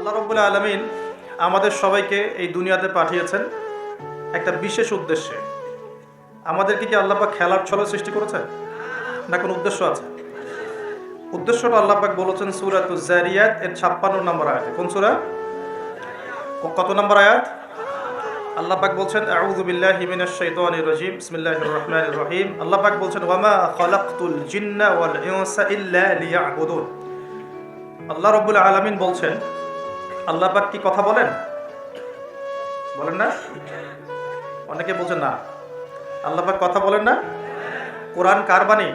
আল্লাহ রাব্বুল আলামিন আমাদের সবাইকে এই দুনিয়াতে পাঠিয়েছেন একটা বিশেষ উদ্দেশ্যে। আমাদেরকে কি আল্লাহ পাক খেলার ছলে সৃষ্টি করেছেন, না কোনো উদ্দেশ্য আছে? উদ্দেশ্যটা আল্লাহ পাক বলেছেন সূরাতুজ জারিয়াত এর 56 নম্বর আয়াতে। কোন সূরা, কত নম্বর আয়াত? আল্লাহ পাক বলছেন আউযু বিল্লাহি মিনাশ শাইতানির রাজিম বিসমিল্লাহির রহমানির রহিম। আল্লাহ পাক বলছেন ওয়ামা খালাকতুল জিন্না ওয়াল ইনসা ইল্লা লিয়াবুদুন। আল্লাহ রাব্বুল আলামিন বলছেন, আল্লাহ পাক কি কথা বলেন? বলেন না? অনেকে বলছেন না, আল্লাহ পাক কথা বলেন না। কোরআন কার বাণী?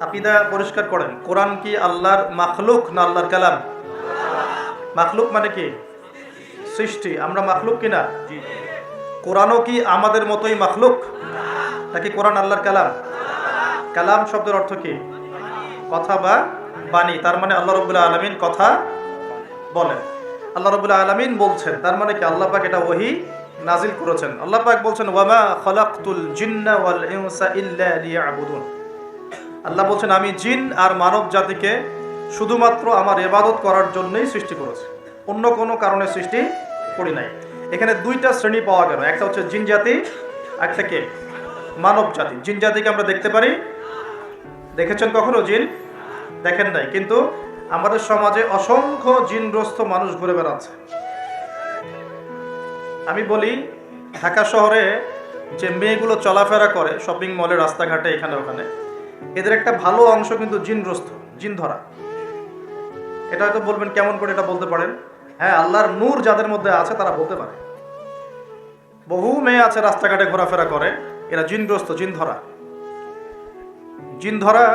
আকিদা পরিষ্কার করেন, কোরআন কি আল্লাহর মাখলুক না আল্লাহর কালাম? মাখলুক মানে কি? সৃষ্টি। আমরা মাখলুক কিনা? কোরআনও কি আমাদের মতোই মাখলুক, নাকি কোরআন আল্লাহর কালাম? কালাম শব্দের অর্থ কি? কথা বা বাণী। তার মানে আল্লাহ রাব্বুল আলামিন কথা বলেন। আল্লাহ রাব্বুল আলামিন বলছেন, তার মানে কি আল্লাহ পাক এটা ওহী নাজিল করেছেন। আল্লাহ পাক বলছেন ওয়ামা খালাকতুল জিন্না ওয়াল ইনসা ইল্লা লিয়াবুদুন। আল্লাহ বলছেন আমি জিন আর মানব জাতিকে শুধুমাত্র আমার ইবাদত করার জন্যই সৃষ্টি করেছি, অন্য কোনো কারণে সৃষ্টি করি নাই। এখানে দুইটা শ্রেণী পাওয়া গেল, একটা হচ্ছে জিন জাতি, একটা কে? মানব জাতি। জিন জাতিকে আমরা দেখতে পারি, দেখেছেন কখনো জিন? দেখেন নাই, কিন্তু আমাদের সমাজে অসংখ্য জিনগ্রস্ত মানুষ ঘুরে বেড়াচ্ছে। আমি বলি, ঢাকা শহরে যে মেয়েগুলো চলাফেরা করে শপিং মলে, রাস্তাঘাটে, এখানে ওখানে, এদের একটা ভালো অংশ কিন্তু জিনগ্রস্ত, জিন ধরা। এটা হয়তো বলবেন কেমন করে এটা বলতে পারেন? হ্যাঁ, আল্লাহর নূর যাদের মধ্যে আছে তারা বলতে পারে। বহু মেয়ে আছে রাস্তাঘাটে ঘোরাফেরা করে, এরা জিনগ্রস্ত, জিন ধরা। জিন ধরা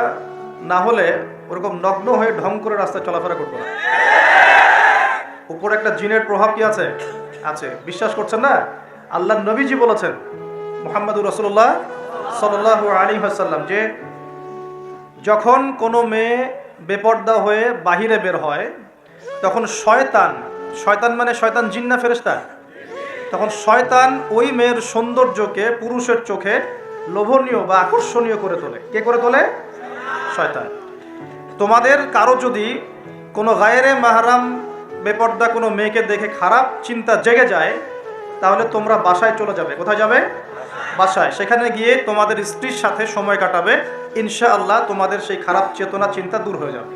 না হলে ওরকম নগ্ন হয়ে ঢং করে রাস্তায় চলাফেরা করতো না। উপরে একটা জিনের প্রভাব কি আছে? আছে। বিশ্বাস করছেন না? আল্লাহর নবীজি বলেছেন, মুহাম্মদুর রাসূলুল্লাহ সাল্লাল্লাহু আলাইহি ওয়াসাল্লাম, যে যখন কোনো মেয়ে বেপর্দা হয়ে বাহিরে বের হয়, তখন শয়তান, শয়তান মানে শয়তান জিন না ফেরেশতা, তখন শয়তান ওই মেয়ের সৌন্দর্যকে পুরুষের চোখে লোভনীয় বা আকর্ষণীয় করে তোলে। কে করে তোলে? শয়তান। তোমাদের কারো যদি কোনো গায়রে মাহরাম বেপর্দা কোনো মেয়েকে দেখে খারাপ চিন্তা জেগে যায়, তাহলে তোমরা বাসায় চলে যাবে। কোথায় যাবে? বাসায়। সেখানে গিয়ে তোমাদের স্ত্রীর সাথে সময় কাটাবে, ইনশাআল্লাহ তোমাদের সেই খারাপ চেতনা চিন্তা দূর হয়ে যাবে।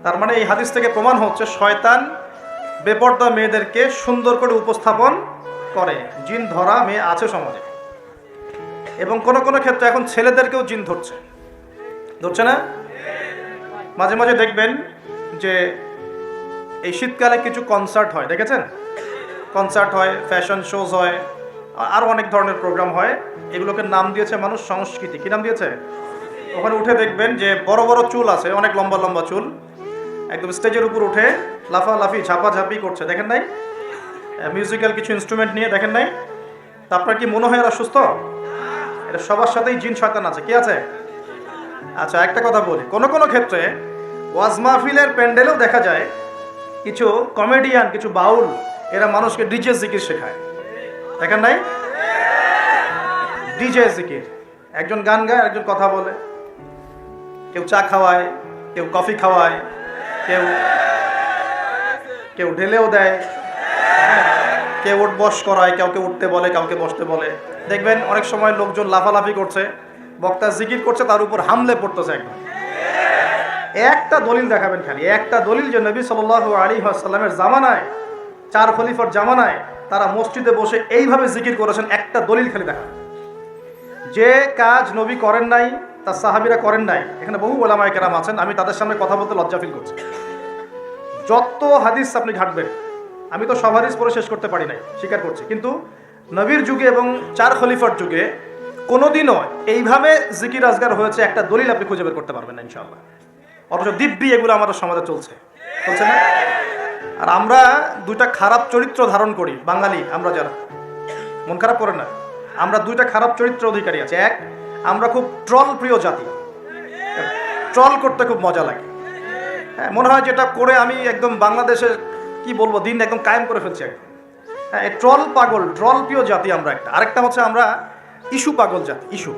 তার মানে এই হাদিস থেকে প্রমাণ হচ্ছে শয়তান বেপর্দা মেয়েদেরকে সুন্দর করে উপস্থাপন করে। জিন ধরা মেয়ে আছে সমাজে, এবং কোনো কোনো ক্ষেত্রে এখন ছেলেদেরকেও জিন ধরছে, ধরছে না? মাঝে মাঝে দেখবেন যে এই শীতকালে কিছু কনসার্ট হয়, দেখেছেন? কনসার্ট হয়, ফ্যাশন শোজ হয়, আরও অনেক ধরনের প্রোগ্রাম হয়। এগুলোকে নাম দিয়েছে মানুষ সংস্কৃতি। কি নাম দিয়েছে? ওখানে উঠে দেখবেন যে বড় বড় চুল আছে, অনেক লম্বা লম্বা চুল, একদম স্টেজের উপর উঠে লাফালাফি ঝাপাঝাপি করছে, দেখেন নাই? মিউজিক্যাল কিছু ইনস্ট্রুমেন্ট নিয়ে, দেখেন নাই? তা আপনার কি মনে হয় এরা সুস্থ? এটা সবার সাথেই জিন শয়তান আছে। কি আছে? আচ্ছা, একটা কথা বলি, কোনো কোনো ক্ষেত্রে ওয়াজ মাহফিলের প্যান্ডেলেও দেখা যায় কিছু কমেডিয়ান, কিছু বাউল, এরা মানুষকে ডিজে জিকির শেখায়, দেখেন নাই? ডিজে জিকির, একজন গান গায়, একজন কথা বলে, কেউ চা খাওয়ায়, কেউ কফি খাওয়ায়, কেউ কেউ ঢেলেও দেয়, কেউ উঠ বস করায়, কাউকে উঠতে বলে, কাউকে বসতে বলে। দেখবেন অনেক সময় লোকজন লাফালাফি করছে, বক্তা জিকির করছে, তার উপর হামলে পড়তেছে। একদম একটা দলিল দেখাবেন, খালি একটা দলিল, যে নবী সাল্লাল্লাহু আলাইহি ওয়াসাল্লামের জামানায়, 4 খলিফার জামানায় তারা মসজিদে বসে এইভাবে জিকির করেছেন। একটা দলিল খালি দেখাবেন। যে কাজ নবী করেন নাই, তার সাহাবীরা করেন নাই। এখানে বহু ওলামায়ে কেরাম আছেন, আমি তাদের সামনে কথা বলতে লজ্জা ফিল করছি। যত হাদিস আপনি ঘাটবেন, আমি তো সব হাদিস পড়ে শেষ করতে পারি নাই, স্বীকার করছি, কিন্তু নবীর যুগে এবং 4 খলিফার যুগে কোনোদিনও এইভাবে জিকির আজগার হয়েছে একটা দলিল আপনি খুঁজে বের করতে পারবেন না ইনশাআল্লাহ। অথচ দিব্যি এগুলো আমাদের সমাজে চলছে, চলছে না? আর আমরা দুইটা খারাপ চরিত্র ধারণ করি, বাঙালি আমরা যারা, মন খারাপ করেন না, আমরা দুইটা খারাপ চরিত্র অধিকারী আছে। এক, আমরা খুব ট্রল প্রিয় জাতি, ট্রল করতে খুব মজা লাগে। হ্যাঁ, মনে হয় যেটা করে আমি একদম বাংলাদেশের কি বলবো দিন একদম কায়েম করে ফেলছি একদম। হ্যাঁ, এই ট্রল পাগল, ট্রল প্রিয় জাতি আমরা একটা। আরেকটা হচ্ছে আমরা ইস্যু পাগল জাতি। ইস্যু,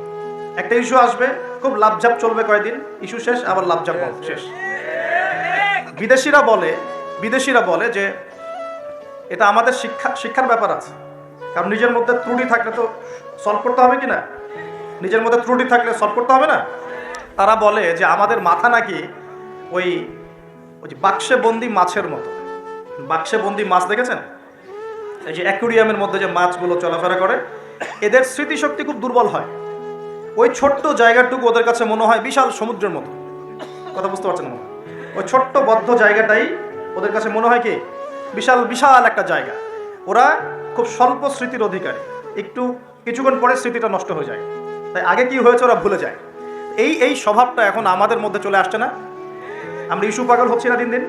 একটা ইস্যু আসবে, খুব লাভঝাপ চলবে কয়েকদিন, ইস্যু শেষ, আবার লাভঝাপ শেষ। বিদেশিরা বলে যে এটা আমাদের শিক্ষার ব্যাপার আছে, কারণ নিজের মধ্যে ত্রুটি থাকলে তো সলভ করতে হবে কি না, নিজের মধ্যে ত্রুটি থাকলে সলভ করতে হবে না। তারা বলে যে আমাদের মাথা নাকি ওই যে বাক্সে বন্দি মাছের মতো। বাক্সে বন্দি মাছ দেখেছেন, এই যে অ্যাকুরিয়ামের মধ্যে যে মাছগুলো চলাফেরা করে, এদের স্মৃতিশক্তি খুব দুর্বল হয়। ওই ছোট্ট জায়গাটুকু ওদের কাছে মনে হয় বিশাল সমুদ্রের মতো। কথা বুঝতে পারছেন না? ওই ছোট্ট বদ্ধ জায়গাটাই ওদের কাছে মনে হয় কি বিশাল বিশাল একটা জায়গা। ওরা খুব স্বল্প স্মৃতির অধিকারী, কিছুক্ষণ পরে স্মৃতিটা নষ্ট হয়ে যায়, তাই আগে কি হয়েছে ওরা ভুলে যায়। এই স্বভাবটা এখন আমাদের মধ্যে চলে আসছে না? আমরা ইস্যু পাগল হচ্ছি না দিন দিন।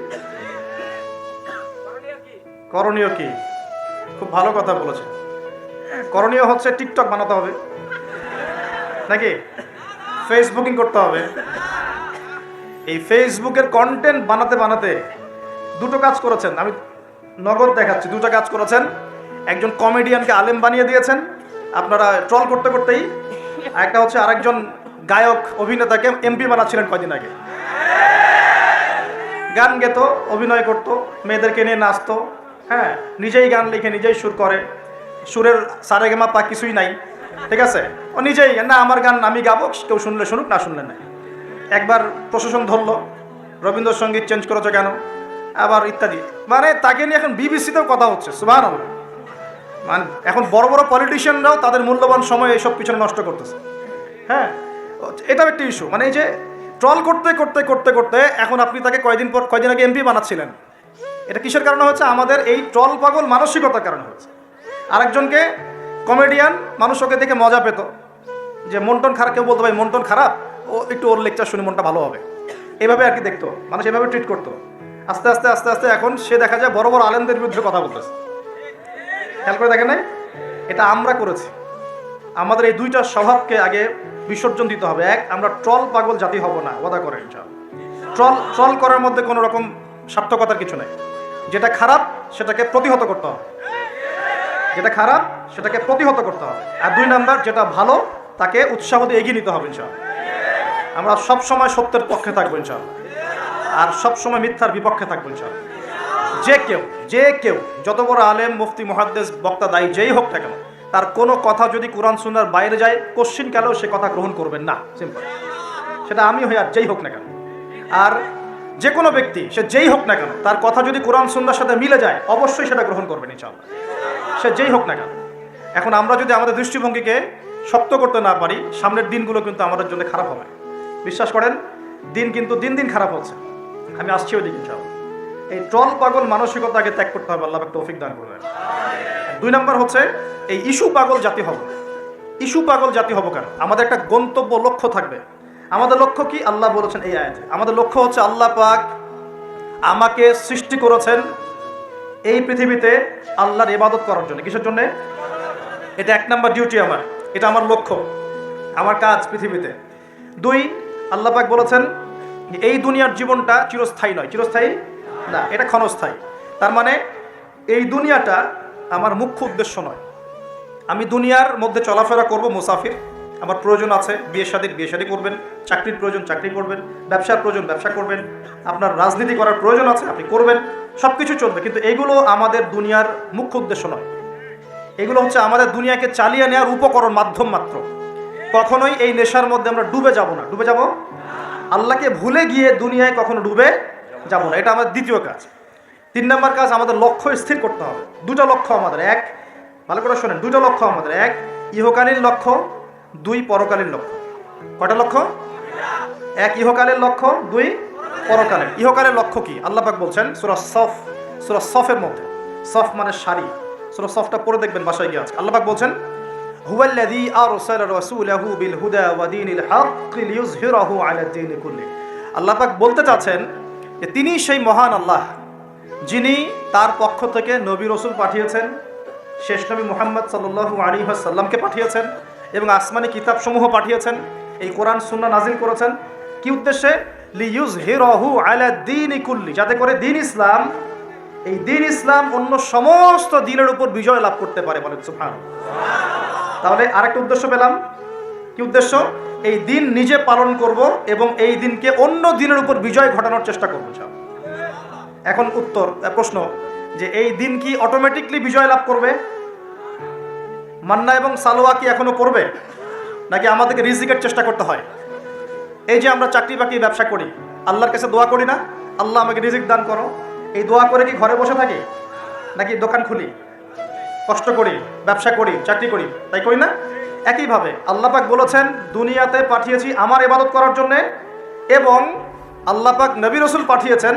করণীয় কি? খুব ভালো কথা বলেছে। করণীয় হচ্ছে টিকটক বানাতে হবে, নাকি ফেসবুকিং করতে হবে। এই ফেসবুকের কন্টেন্ট বানাতে বানাতে দুটো কাজ করেছেন, আমি নগদ দেখাচ্ছি। দুটো কাজ করেছেন। একজন কমেডিয়ানকে আলেম বানিয়ে দিয়েছেন আপনারা ট্রল করতে করতেই। একটা হচ্ছে আরেকজন গায়ক অভিনেতাকে এমপি বানাচ্ছিলেন কয়দিন আগে। গান গেত, অভিনয় করত, মেয়েদেরকে নিয়ে নাচতো, হ্যাঁ, নিজেই গান লিখে নিজেই সুর করে, সুরের সারেগামা পা কিছুই নাই, ঠিক আছে, ও নিজেই না আমার গান আমি গাবো, কেউ শুনলে শুনুক না শুনলে নাই। একবার প্রশাসন ধরলো, রবীন্দ্রসঙ্গীত চেঞ্জ করেছো কেন, আবার ইত্যাদি। মানে তাকে নিয়ে এখন বিবিসিতেও কথা হচ্ছে। সুবহানাল্লাহ। মানে এখন বড় বড় পলিটিশিয়ানরাও তাদের মূল্যবান সময় এইসব পিছনে নষ্ট করতেছে। হ্যাঁ, এটাও একটা ইস্যু। মানে এই যে ট্রল করতে করতে করতে করতে এখন আপনি তাকে কয়দিন আগে এমপি বানাচ্ছিলেন। এটা কিসের কারণে হচ্ছে? আমাদের এই ট্রল পাগল মানসিকতার কারণে হচ্ছে। আরেকজনকে কমেডিয়ান, মানুষ ওকে দেখে মজা পেত, যে মনটন খারাপ, কেউ বলতো ভাই মনটন খারাপ, ও একটু ওর লেকচার শুনে মনটা ভালো হবে, এভাবে আর কি দেখতো মানুষ, এভাবে ট্রিট করতো। আস্তে আস্তে আস্তে আস্তে এখন সে দেখা যায় বড় বড় আলেমদের বিরুদ্ধে কথা বলতেছে। খেয়াল করে দেখেন নাই? এটা আমরা করেছি। আমাদের এই দুইটা স্বভাবকে আগে বিসর্জন দিতে হবে। এক, আমরা ট্রল পাগল জাতি হব না, ওয়াদা করেন ইনশাআল্লাহ। ট্রল করার মধ্যে কোনো রকম সার্থকতার কিছু নেই। যেটা খারাপ সেটাকে প্রতিহত করতে হবে, যেটা খারাপ সেটাকে প্রতিহত করতে হবে। আর দুই নাম্বার, যেটা ভালো তাকে উৎসাহ দিয়ে এগিয়ে নিতে হবে ইনশাআল্লাহ। আমরা সব সময় সত্যের পক্ষে থাকবো ইনশাআল্লাহ, আর সব সময় মিথ্যার বিপক্ষে থাকবো ইনশাআল্লাহ। যে কেউ যত বড় আলেম, মুফতি, মুহাদ্দিস, বক্তা, দায়ী যেই হোক না কেন, তার কোনো কথা যদি কোরআন সুন্নাহর বাইরে যায়, কোশ্চিন কালেও সে কথা গ্রহণ করবেন না। সিম্পল। সেটা আমি হই আর যেই হোক না কেন। আর যে কোনো ব্যক্তি, সে যেই হোক না কেন, তার কথা যদি কোরআন সুন্নাহর সাথে মিলে যায়, অবশ্যই সেটা গ্রহণ করবেন ইনশাআল্লাহ, সে যেই হোক না কেন। এখন আমরা যদি আমাদের দৃষ্টিভঙ্গিকে শক্ত করতে না পারি, সামনের দিনগুলো কিন্তু আমাদের জন্য খারাপ হবে। বিশ্বাস করেন, দিন কিন্তু দিন দিন খারাপ হচ্ছে। আমি আসছি ওই দিন ইনশাআল্লাহ। এই ট্রল পাগল মানসিকতাকে ত্যাগ করতে হবে, আল্লাহ পাক তৌফিক দান করবেন। দুই নাম্বার হচ্ছে এই ইস্যু পাগল জাতি হব। ইস্যু পাগল জাতি হব কেন? আমাদের একটা গন্তব্য, লক্ষ্য থাকবে। আমাদের লক্ষ্য কি? আল্লাহ বলেছেন এই আয়াতে, আমাদের লক্ষ্য হচ্ছে আল্লাহ পাক আমাকে সৃষ্টি করেছেন এই পৃথিবীতে আল্লাহর ইবাদত করার জন্য। কিসের জন্য? এটা এক নাম্বার ডিউটি আমার, এটা আমার লক্ষ্য, আমার কাজ পৃথিবীতে। দুই, আল্লাহ পাক বলেছেন এই দুনিয়ার জীবনটা চিরস্থায়ী নয়। চিরস্থায়ী না, এটা ক্ষণস্থায়ী। তার মানে এই দুনিয়াটা আমার মুখ্য উদ্দেশ্য নয়। আমি দুনিয়ার মধ্যে চলাফেরা করব, মুসাফির। আমার প্রয়োজন আছে বিয়ে শাদী করবেন, চাকরির প্রয়োজন চাকরি করবেন, ব্যবসার প্রয়োজন ব্যবসা করবেন, আপনার রাজনীতি করার প্রয়োজন আছে আপনি করবেন, সব কিছু চলবে। কিন্তু এগুলো আমাদের দুনিয়ার মুখ্য উদ্দেশ্য নয়। এগুলো হচ্ছে আমাদের দুনিয়াকে চালিয়ে নেওয়ার উপকরণ, মাধ্যম মাত্র। কখনোই এই নেশার মধ্যে আমরা ডুবে যাব না। ডুবে যাব, আল্লাহকে ভুলে গিয়ে দুনিয়ায় কখনো ডুবে যাব না। এটা আমাদের দ্বিতীয় কাজ। তিন নম্বর কাজ, আমাদের লক্ষ্য স্থির করতে হবে। দুটো লক্ষ্য আমাদের। এক, ভালো করে শোনেন, দুটো লক্ষ্য আমাদের। এক, ইহকালীন লক্ষ্য। দুই, পরকালীন লক্ষ্য। কয়টা লক্ষ্য? এক, ইহকালের লক্ষ্য। দুই, পরকালের। ইহকালের লক্ষ্য কি? আল্লাহ পাক বলছেন সূরা সফের মধ্যে, সফ মানে সারি, সূরা সফটা পড়ে দেখবেন বাসায় গিয়ে আজকে। আল্লাহ পাক বলছেন হুয়াল্লাযী আরসালা রাসূলাহু বিল হুদা ওয়া দীনিল হক লিইয়ুযহিরাহু আলা দ্বীনি কুল্লি। আল্লাহ পাক বলতে চাচ্ছেন যে তিনি সেই মহান আল্লাহ যিনি তার পক্ষ থেকে নবী রাসূল পাঠিয়েছেন, শেষ নবী মুহাম্মদ সাল্লাল্লাহু আলাইহি ওয়াসাল্লামকে পাঠিয়েছেন এবং আসমানি কিতাবসমূহ পাঠিয়েছেন, এই কোরআন সুন্নাহ নাজিল করেছেন। কি উদ্দেশ্যে? লিইয়ুযহিরাহু আলা দ্বীনি কুল্লি, যাতে করে দ্বীন ইসলাম, এই দ্বীন ইসলাম অন্য সমস্ত দ্বীনের উপর বিজয় লাভ করতে পারে। বলেন সুবহানাল্লাহ। তাহলে আরেকটা উদ্দেশ্য পেলাম। কি উদ্দেশ্য? এই দিন নিজে পালন করব এবং এই দিনকে অন্য দিনের উপর বিজয় ঘটানোর চেষ্টা করবো। এখন প্রশ্ন যে এই দিন কি অটোমেটিকলি বিজয় লাভ করবে? মান্না এবং সালোয়া কি এখনো পড়বে, নাকি আমাদেরকে রিজিকের চেষ্টা করতে হয়? এই যে আমরা চাকরি বাকরি ব্যবসা করি, আল্লাহর কাছে দোয়া করি না, আল্লাহ আমাকে রিজিক দান করো, এই দোয়া করে কি ঘরে বসে থাকি, নাকি দোকান খুলি, কষ্ট করি, ব্যবসা করি, চাকরি করি, তাই করি না? একইভাবে আল্লাহ পাক বলেছেন দুনিয়াতে পাঠিয়েছি আমার ইবাদত করার জন্যে, এবং আল্লাহ পাক নবী রসুল পাঠিয়েছেন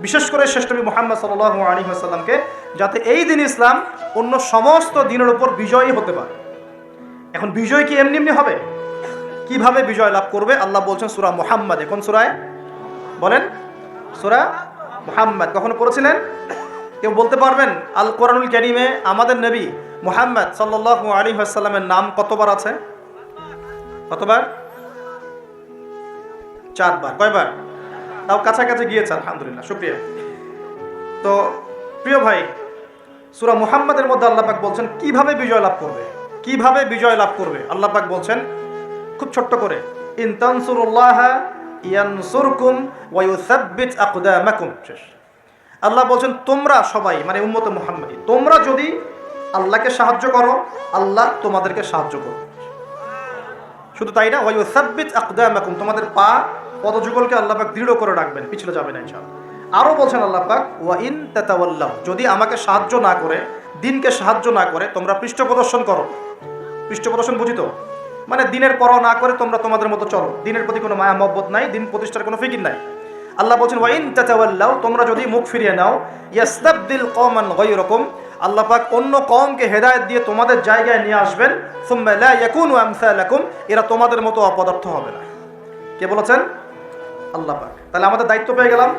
বিশেষ করে শ্রেষ্ঠ নবী মুহাম্মদ সাল্লাল্লাহু আলাইহি ওয়াসাল্লামকে, যাতে এই দিন ইসলাম অন্য সমস্ত দিনের উপর বিজয়ী হতে পারে। এখন বিজয় কি এমনি এমনি হবে? কিভাবে বিজয় লাভ করবে? আল্লাহ বলছেন সূরা মুহাম্মাদে। কোন সূরায় বলেন? সূরা মুহাম্মাদ। কখনো পড়েছিলেন? কেউ বলতে পারবেন আল কোরআনুল কারীমে আমাদের নবী মুহাম্মদ সাল্লাল্লাহু আলাইহি ওয়াসাল্লামের নাম কতবার আছে? কতবার? 4 বার। কয়বার? তাও কাছাকাছি গিয়েছে, আলহামদুলিল্লাহ, শুকরিয়া। তো প্রিয় ভাই, সূরা মুহাম্মাদের মধ্যে আল্লাহ পাক বলছেন কিভাবে বিজয় লাভ করবে, কিভাবে বিজয় লাভ করবে। আল্লাহ পাক বলছেন খুব ছোট্ট করে, ইন তানসুরুল্লাহা ইয়ানসুরকুম ওয়া ইউসাব্বিত আকদামাকুম। শেষ। আল্লাহ বলছেন তোমরা সবাই, মানে উম্মতে মুহাম্মাদী, তোমরা যদি আল্লাহকে সাহায্য করো, আল্লাহ তোমাদেরকে সাহায্য করবে। শুধু তাই না, ওয়া ইউসাব্বিত আকদামাকুম, তোমাদের পা পদযুগলকে আল্লাহ পাক দৃঢ় করে রাখবেন, পিছলে যাবে না ইনশাআল্লাহ। আরও বলছেন আল্লাহ পাক, ওয়া ইন তাতাওয়াল্লাউ, যদি আমাকে সাহায্য না করে, দিনকে সাহায্য না করে তোমরা পৃষ্ঠ প্রদর্শন করো। পৃষ্ঠ প্রদর্শন বুঝি তো, মানে দিনের পরোয়া না করে তোমরা তোমাদের মতো চলো, দিনের প্রতি কোনো মায়া মহব্বত নাই, দিন প্রতিষ্ঠার কোনো ফিকির নাই। আল্লাহ বলছেন ওয়া ইন তাতাওয়াল্লাউ, তোমরা যদি মুখ ফিরিয়ে নাও, ইয়াস্তাবদিল কওমান গায়রাকুম, আল্লাহ পাক অন্য কওমকে হেদায়েত দিয়ে তোমাদের জায়গায় নিয়ে আসবেন, সুম্মা লা ইয়াকুনু আমসালাকুম, এরা তোমাদের মতো অপদার্থ হবে না। কে বলেছেন? আল্লাহ পাক। তাহলে আমাদের দায়িত্ব পেয়ে গেলাম।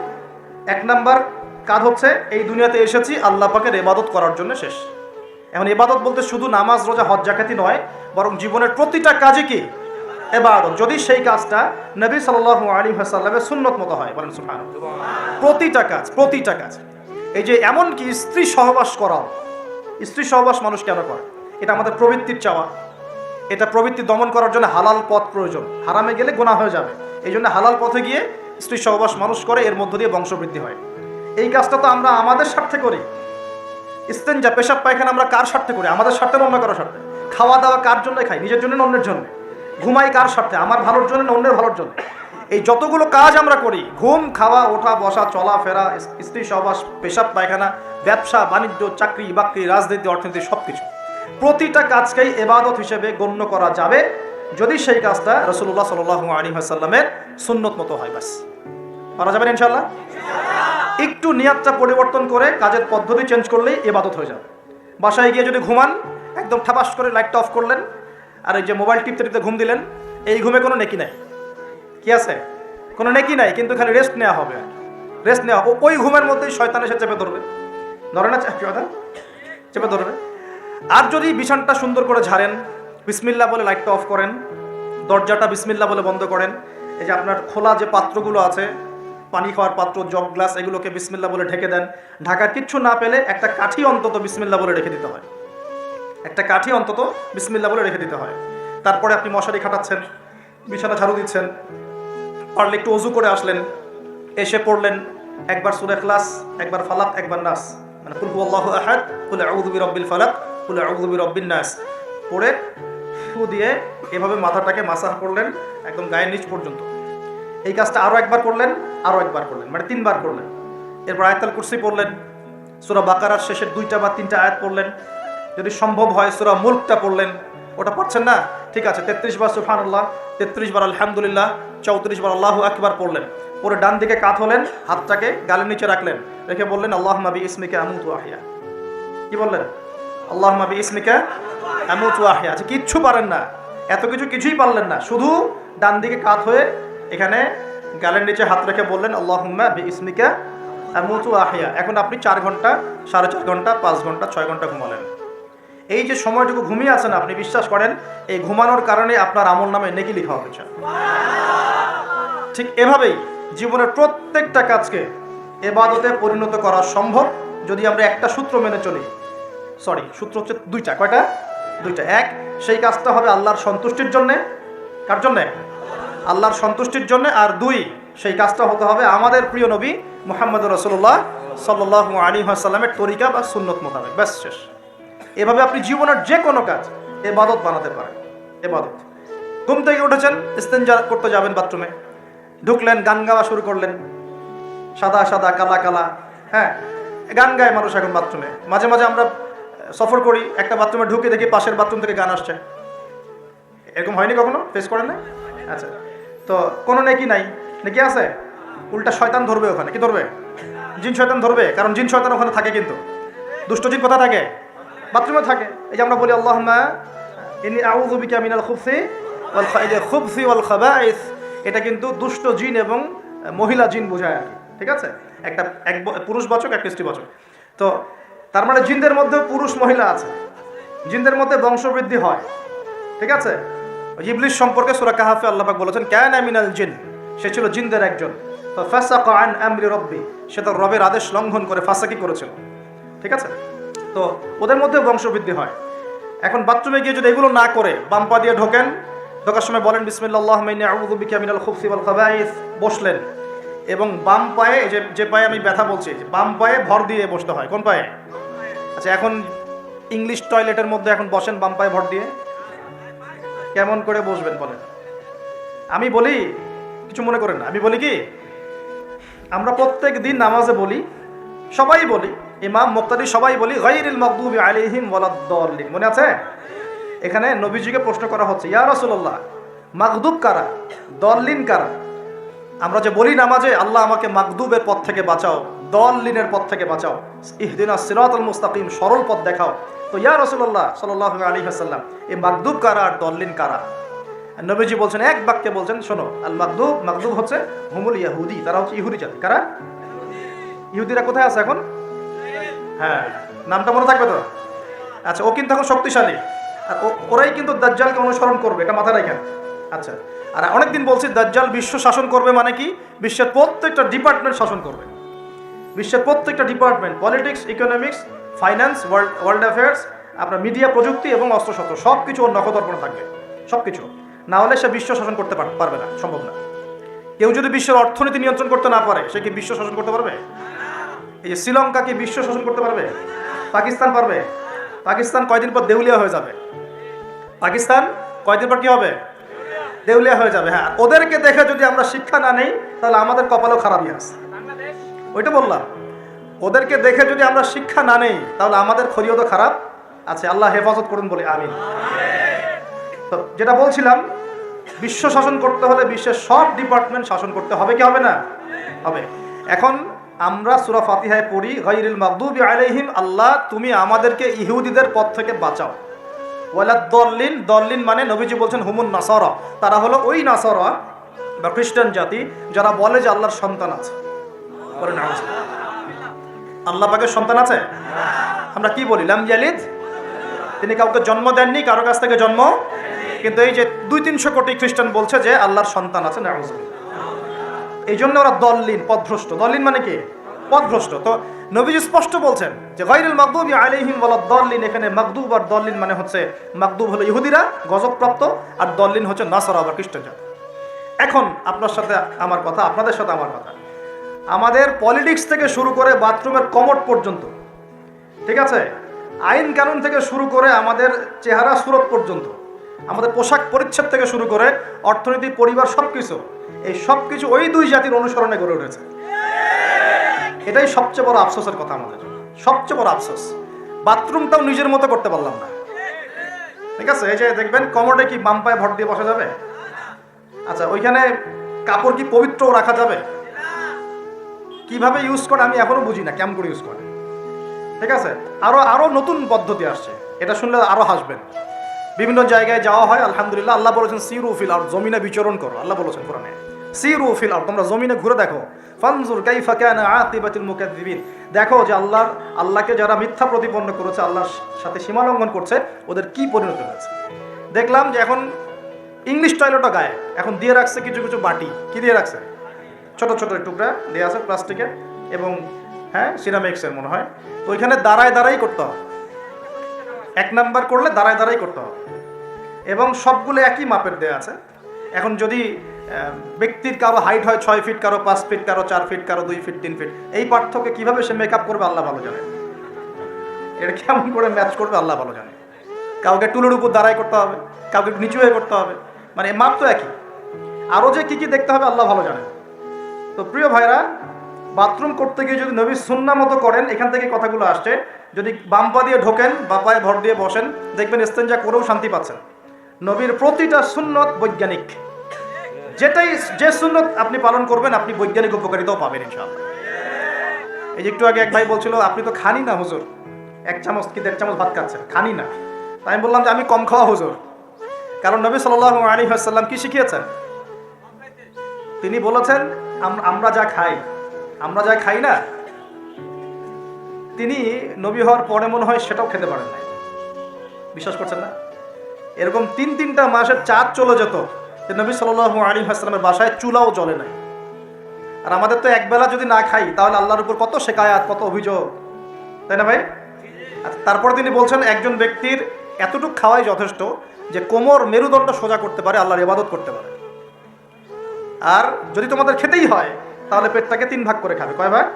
1 নাম্বার কাজ হচ্ছে এই দুনিয়াতে এসেছি আল্লাহ পাকের ইবাদত করার জন্য, শেষ। এখন ইবাদত বলতে শুধু নামাজ, রোজা, হজ, যাকাতি নয়, বরং জীবনের প্রতিটা কাজই কি ইবাদত, যদি সেই কাজটা নবী সাল্লাল্লাহু আলাইহি ওয়াসাল্লামের সুন্নত মতো হয়। বলেন সুবহানাল্লাহ। প্রতিটা কাজ, প্রতিটা কাজ। এই যে এমন কি স্ত্রী সহবাস করাও, স্ত্রী সহবাস মানুষ কেন করে? এটা আমাদের প্রবৃত্তির চাওয়া, এটা প্রবৃত্তি দমন করার জন্য হালাল পথ প্রয়োজন, হারামে গেলে গুনাহ হয়ে যাবে। এই জন্য হালাল পথে গিয়ে স্ত্রী সহবাস মানুষ করে, এর মধ্য দিয়ে বংশবৃদ্ধি হয়। এই কাজটা তো আমরা আমাদের স্বার্থে করি। ইস্তেঞ্জা, পেশাব পায়খানা আমরা কার স্বার্থে করি? আমাদের স্বার্থে না অন্য কারোর স্বার্থে? খাওয়া দাওয়া কার জন্য খাই? নিজের জন্য না অন্যের জন্য? ঘুমাই কার স্বার্থে? আমার ভালোর জন্য না অন্যের ভালোর জন্য? এই যতগুলো কাজ আমরা করি, ঘুম, খাওয়া, ওঠা, বসা, চলাফেরা, স্ত্রী সহবাস, পেশাব পায়খানা, ব্যবসা বাণিজ্য, চাকরি বাকরি, রাজনীতি, অর্থনীতি, সব কিছু, প্রতিটা কাজকেই ইবাদত হিসেবে গণ্য করা যাবে যদি সেই কাজটা রাসূলুল্লাহ সাল্লাল্লাহু আলাইহি ওয়াসাল্লামের সুন্নত মতো হয়। বাস, পারা যাবে ইনশাআল্লাহ। একটু নিয়াতটা পরিবর্তন করে কাজের পদ্ধতি চেঞ্জ করলেই ইবাদত হয়ে যাবে। বাসায় গিয়ে যদি ঘুমান, একদম ঠাপাস করে লাইটটা অফ করলেন, আর এই যে মোবাইল টিপতে টিপতে ঘুম দিলেন, এই ঘুমে কোনো নেকি নাই। কি আছে? কোনো নেকি নাই, কিন্তু খালি রেস্ট নেওয়া হবে। রেস্ট নেওয়া, ওই ঘুমের মধ্যেই শয়তান এসে চেপে ধরবে, ধরে না? চেপে ধরবে। আর যদি বিছানটা সুন্দর করে ঝাড়েন, বিসমিল্লাহ বলে লাইটটা অফ করেন, দরজাটা বিসমিল্লাহ বলে বন্ধ করেন, এই যে আপনার খোলা যে পাত্রগুলো আছে, পানি খাওয়ার পাত্র, জগ, গ্লাস, এগুলোকে বিসমিল্লাহ বলে ঢেকে দেন। ঢাকার কিচ্ছু না পেলে একটা কাঠি অন্তত বিসমিল্লাহ বলে রেখে দিতে হয়, একটা কাঠি অন্তত বিসমিল্লাহ বলে রেখে দিতে হয়। তারপরে আপনি মশারি খাটাচ্ছেন, বিছানা ঝাড়ু দিচ্ছেন, পারলে একটু অজু করে আসলেন, এসে পড়লেন একবার সূরা ইখলাস, একবার ফালাক, একবার নাস, মানে কুল হুয়াল্লাহু আহাদ, কুল আউযু বিরাব্বিল ফালাক, কুল আউযু বিরাব্বিন নাস পড়ে ফু দিয়ে এভাবে মাথাটাকে মাসাহ করলেন একদম গায়ের নিচ পর্যন্ত। এই কাজটা আরও একবার করলেন, আরও একবার করলেন, মানে 3 বার করলেন। এরপর আয়াতুল কুরসি পড়লেন, সূরা বাকারার শেষের 2টা বা 3টা আয়াত পড়লেন, যদি সম্ভব হয় সূরা মুলকটা পড়লেন। ওটা পারছেন না? ঠিক আছে, 33 বার সুবহানাল্লাহ, 33 বার আলহামদুলিল্লাহ, 34 বার আল্লাহু আকবার পড়লেন। পরে ডান দিকে কাত হলেন, হাতটাকে গালের নিচে রাখলেন, রেখে বললেন আল্লাহুম্মা বিইসমিকা আমুতু ওয়া আহইয়া। কি বললেন? আল্লাহুম্মা বিইসমিকা আমুতু ওয়া আহইয়া। আচ্ছা, কিচ্ছু পারেন না, এত কিছুই পারলেন না, শুধু ডান দিকে কাত হয়ে এখানে গালের নিচে হাত রেখে বললেন আল্লাহুম্মা বিইসমিকা আমুতু ওয়া আহইয়া। এখন আপনি 4 ঘন্টা, 4.5 ঘন্টা, 5 ঘন্টা, 6 ঘন্টা ঘুমালেন। এই যে সময়টুকু ঘুমিয়ে আছেন আপনি, বিশ্বাস করেন এই ঘুমানোর কারণে আপনার আমল নামে নেকি লেখা হবে। ঠিক এভাবেই জীবনের প্রত্যেকটা কাজকে ইবাদতে পরিণত করা সম্ভব যদি আমরা একটা সূত্র মেনে চলি। সূত্র হচ্ছে 2টা। কয়টা? 2টা। 1, সেই কাজটা হবে আল্লাহর সন্তুষ্টির জন্যে। কার জন্যে? আল্লাহর সন্তুষ্টির জন্যে। আর 2, সেই কাজটা হতে হবে আমাদের প্রিয় নবী মুহাম্মদ রাসূলুল্লাহ সাল্লাল্লাহু আলাইহি ওয়াসাল্লামের তরিকা বা সুন্নত মোতাবেক, ব্যাস শেষ। এভাবে আপনি জীবনের যে কোনো কাজ ইবাদত বানাতে পারেন। ইবাদত, ঘুম থেকে উঠেছেন, ইস্তেঞ্জা করতে যাবেন, বাথরুমে ঢুকলেন, গান গাওয়া শুরু করলেন, সাদা সাদা কালা কালা, হ্যাঁ গান গায় মানুষ এখন বাথরুমে। মাঝে মাঝে আমরা সফর করি, একটা বাথরুমে ঢুকে দেখি পাশের বাথরুম থেকে গান আসছে। এরকম হয়নি কখনো? ফেস করেন না? আচ্ছা, তো কোনো নেকি নাই, নেকি আছে? উল্টা শয়তান ধরবে ওখানে। কি ধরবে? জিন শয়তান ধরবে, কারণ জিন শয়তান ওখানে থাকে। কিন্তু দুষ্ট জিন কোথায় থাকে? বাথরুমে থাকে। এই যে আমরা বলি আল্লাহুম্মা ইন্নী আউযু বিকা মিনাল খুবসি ওয়াল খাবাইস, এটা কিন্তু দুষ্ট জিন এবং মহিলা জিন বোঝায় আর কি। ঠিক আছে, এক পুরুষবাচক, এক স্ত্রীবাচক। তো তার মানে জিনদের মধ্যে পুরুষ মহিলা আছে, জিনদের মধ্যে বংশবৃদ্ধি হয়। ঠিক আছে, ইবলিস সম্পর্কে সূরা কাহফে আল্লাহ পাক বলেছেন কানা মিনাল জিন, সে ছিল জিনদের একজন। তো ফাসাকা আন আমরি রব্বি, সে তার রবের আদেশ লঙ্ঘন করে ফাসাকি করেছিল। ঠিক আছে, তো ওদের মধ্যে বংশবৃদ্ধি হয়। এখন বাথরুমে গিয়ে যদি এগুলো না করে বাম পা দিয়ে ঢোকেন, ঢোকার সময় বলেন বিসমিল্লাহ আল্লাহুম্মা ইন্নী আউযু বিকা মিনাল খুবসি ওয়াল খাবাইস, বসলেন, এবং বাম পায়ে, যে পায়ে আমি ব্যথা বলছি, বাম পায়ে ভর দিয়ে বসতে হয়। কোন পায়ে? আচ্ছা, এখন ইংলিশ টয়লেটের মধ্যে এখন বসেন বাম পায়ে ভর দিয়ে, কেমন করে বসবেন বলেন? আমি বলি, কিছু মনে করেন না, আমি বলি কি, আমরা প্রত্যেক দিন নামাজে বলি, সবাই বলি, ইমাম মুক্তাদি সবাই বলি গায়রিল মাগদুবি আলাইহিম ওয়ালাদ-দাল্লিন। মনে আছে? এখানে নবীজিকে প্রশ্ন করা হচ্ছে, ইয়া রাসূলুল্লাহ, মাগদুব কারা, দল্লিন কারা? আমরা যে বলি নামাজে, আল্লাহ আমাকে মাগদুবের পথ থেকে বাঁচাও, দল্লিনের পথ থেকে বাঁচাও, ইহদিনাস সিরাতাল মুস্তাকিম, সরল পথ দেখাও। তো ইয়া রাসূলুল্লাহ সাল্লাল্লাহু আলাইহি ওয়াসাল্লাম, এই মাগদুব কারা আর দল্লিন কারা? নবীজি বলছেন, এক বাক্যে বলছেন, শোনো, আল মাগদুব হচ্ছে হুমুল ইয়াহুদি, তারা হচ্ছে ইহুদি জাতি। কারা? ইহুদিরা কোথায় আছে এখন? হ্যাঁ, নামটা মনে থাকবে তো? আচ্ছা, ও কিন্তু এখন শক্তিশালী, আর ওরাই কিন্তু দাজ্জালকে অনুসরণ করবে, এটা মাথায় রাখেন। আচ্ছা, আর অনেকদিন বলছি দাজ্জাল বিশ্ব শাসন করবে, মানে কি? বিশ্বের প্রত্যেকটা ডিপার্টমেন্ট শাসন করবে। বিশ্বের প্রত্যেকটা department, politics, economics, finance, world affairs, আপনার মিডিয়া, প্রযুক্তি এবং অস্ত্রশস্ত্র, সব কিছু ওর নখদর্পণে থাকবে। সব কিছু না হলে সে বিশ্ব শাসন করতে পারবে না, সম্ভব না। কেউ যদি বিশ্বের অর্থনীতি নিয়ন্ত্রণ করতে না পারে, সে কি বিশ্ব শাসন করতে পারবে? এই যে শ্রীলঙ্কা কি বিশ্ব শাসন করতে পারবে? পাকিস্তান পারবে? পাকিস্তান কয়দিন পর দেউলিয়া হয়ে যাবে। পাকিস্তান কয়দিন পর কি হবে? দেউলিয়া হয়ে যাবে। হ্যাঁ, ওদেরকে দেখে যদি আমরা শিক্ষা না নেই, তাহলে আমাদের কপালও খারাপই আছে। ওইটা বললাম, ওদেরকে দেখে যদি আমরা শিক্ষা না নেই, তাহলে আমাদের খরিও তো খারাপ আছে। আল্লাহ হেফাজত করুন বলে আমিন। তো যেটা বলছিলাম, বিশ্ব শাসন করতে হলে বিশ্বের সব ডিপার্টমেন্ট শাসন করতে হবে, কি হবে না? হবে। এখন আমরা সূরা ফাতিহায় পড়ি গায়রিল মাগদুবি আলাইহিম, আল্লাহ তুমি আমাদেরকে ইহুদিদের পথ থেকে বাঁচাও, ওয়ালাদ-দাল্লিন, দাল্লিন মানে নবীজি বলছেন হুমুন নাসারা, তারা হলো ওই নাসারা বা খ্রিস্টান জাতি যারা বলে যে আল্লাহর সন্তান আছে। বলেন আল্লাহ পাকের সন্তান আছে? আমরা কি বলি? লাম ইয়ালিদ, তিনি কাউকে জন্ম দেননি, কারো কাছ থেকে জন্ম। কিন্তু এই যে 200-300 কোটি খ্রিস্টান বলছে যে আল্লাহর সন্তান আছে, নাউযুবিল্লাহ। এই জন্য ওরা দল্লিন, পথভ্রষ্ট। দল্লিন মানে কি? পথভ্রষ্ট। তো নবীজি স্পষ্ট বলছেন যে গায়রিল মাগদুবি আলাইহিম ওয়ালাদ-দাল্লিন, এখানে মাগদুব আর দল্লিন মানে হচ্ছে, মাগদুব হলো ইহুদিরা গজবপ্রাপ্ত, আর দল্লিন হচ্ছে নাসারা বা খ্রিস্টান জাতি। এখন আপনার সাথে আমার কথা, আপনাদের সাথে আমার কথা, আমাদের পলিটিক্স থেকে শুরু করে বাথরুমের কমোড পর্যন্ত, ঠিক আছে, আইন কানুন থেকে শুরু করে আমাদের চেহারা সুরত পর্যন্ত, আমাদের পোশাক পরিচ্ছদ থেকে শুরু করে অর্থনীতি, পরিবার, সবকিছু, এই সবকিছু ওই দুই জাতির অনুসরণে গড়ে উঠেছে। এটাই সবচেয়ে বড় আফসোসের কথা আমাদের, সবচেয়ে বড় আফসোস। বাথরুমটাও নিজের মতো করতে পারলাম না। ঠিক আছে, এই যে দেখবেন কমোডে কি বাম পায়ে ভর দিয়ে বসা যাবে? আচ্ছা, ওইখানে কাপড় কি পবিত্র রাখা যাবে? কিভাবে ইউজ করে আমি এখনো বুঝি না, কেমন করে ইউজ করে। ঠিক আছে, আরো নতুন পদ্ধতি আসছে, এটা শুনলে আরো হাসবেন। বিভিন্ন জায়গায় যাওয়া হয়, আলহামদুলিল্লাহ। আল্লাহ বলেছেন সিরু ফিল আরদ, জমিনে বিচরণ করো। আল্লাহ বলেছেন কোরআনে সিরু ফিল আরদ, তোমরা জমিনে ঘুরে দেখো। ফানজুর কাইফা কানা আকিবাতুল মুকাজ্জিবিন, দেখো যে আল্লাহকে যারা মিথ্যা প্রতিপন্ন করেছে, আল্লাহর সাথে সীমা লঙ্ঘন করছে, ওদের কি পরিণতি হয়েছে। দেখলাম যে এখন ইংলিশ টয়লেটও গায়ে এখন দিয়ে রাখছে কিছু কিছু বাটি, কি দিয়ে রাখছে? ছোট ছোট টুকরা দিয়ে আছে প্লাস্টিকের এবং হ্যাঁ সিরামিক্সের মনে হয়। তো ওইখানে দাঁড়ায় দাঁড়াই করতে হবে, 1 নাম্বার করলে দাঁড়ায় দাঁড়াই করতে হবে, এবং সবগুলো একই মাপের দেয়া আছে। এখন যদি ব্যক্তির কারো হাইট হয় 6 ফিট, কারো 5 ফিট, কারো 4 ফিট, কারো 2 ফিট, 3 ফিট, এই পার্থক্যে কিভাবে সে মেকআপ করবে আল্লাহ ভালো জানে। এটা কেমন করে ম্যাচ করবে আল্লাহ ভালো জানে। কাউকে টুলের উপর দাঁড়াই করতে হবে, কাউকে নিচু হয়ে করতে হবে, মানে মাপ তো একই। আরও যে কী কী দেখতে হবে আল্লাহ ভালো জানে। তো প্রিয় ভাইরা, বাথরুম করতে গিয়ে যদি নবীর সুন্নাহ মতো করেন, এখান থেকে কথাগুলো আসছে, যদি বাম পা দিয়ে ঢোকেন, বা পায়ে ভর দিয়ে বসেন, দেখবেন ইস্তেঞ্জা করেও শান্তি পাচ্ছেন। নবীর প্রতিটা সুন্নত বৈজ্ঞানিক, যে সুন্নত আপনি পালন করবেন আপনি বৈজ্ঞানিক উপকারিতাও পাবেন ইনশাআল্লাহ। এই যে একটু আগে এক ভাই বলছিল আপনি তো খানি না হুজুর, 1 চামচ কি 1.5 চামচ ভাত খাচ্ছেন, খানি না। তাই আমি বললাম যে আমি কম খাওয়া হুজুর, কারণ নবী সাল্লাল্লাহু আলাইহি ওয়াসাল্লাম কি শিখিয়েছেন? তিনি বলেছেন আমরা যা খাই না, তিনি নবী হওয়ার পরে মনে হয় সেটাও খেতে পারেন না। বিশ্বাস করছেন না? এরকম 3-3টা মাসের চাঁদ চলে যেত যে নবী সাল্লাল্লাহু আলাইহি ওয়াসাল্লামের বাসায় চুলাও জ্বলে নাই। আর আমাদের তো একবেলা যদি না খাই তাহলে আল্লাহর উপর কত শিকায়াত, কত অভিযোগ, তাই না ভাই? তারপরে তিনি বলছেন একজন ব্যক্তির এতটুকু খাওয়াই যথেষ্ট যে কোমর মেরুদণ্ড সোজা করতে পারে, আল্লাহর ইবাদত করতে পারে। আর যদি তোমাদের খেতেই হয় তাহলে পেটটাকে 3 ভাগ করে খাবে। কয় ভাগ?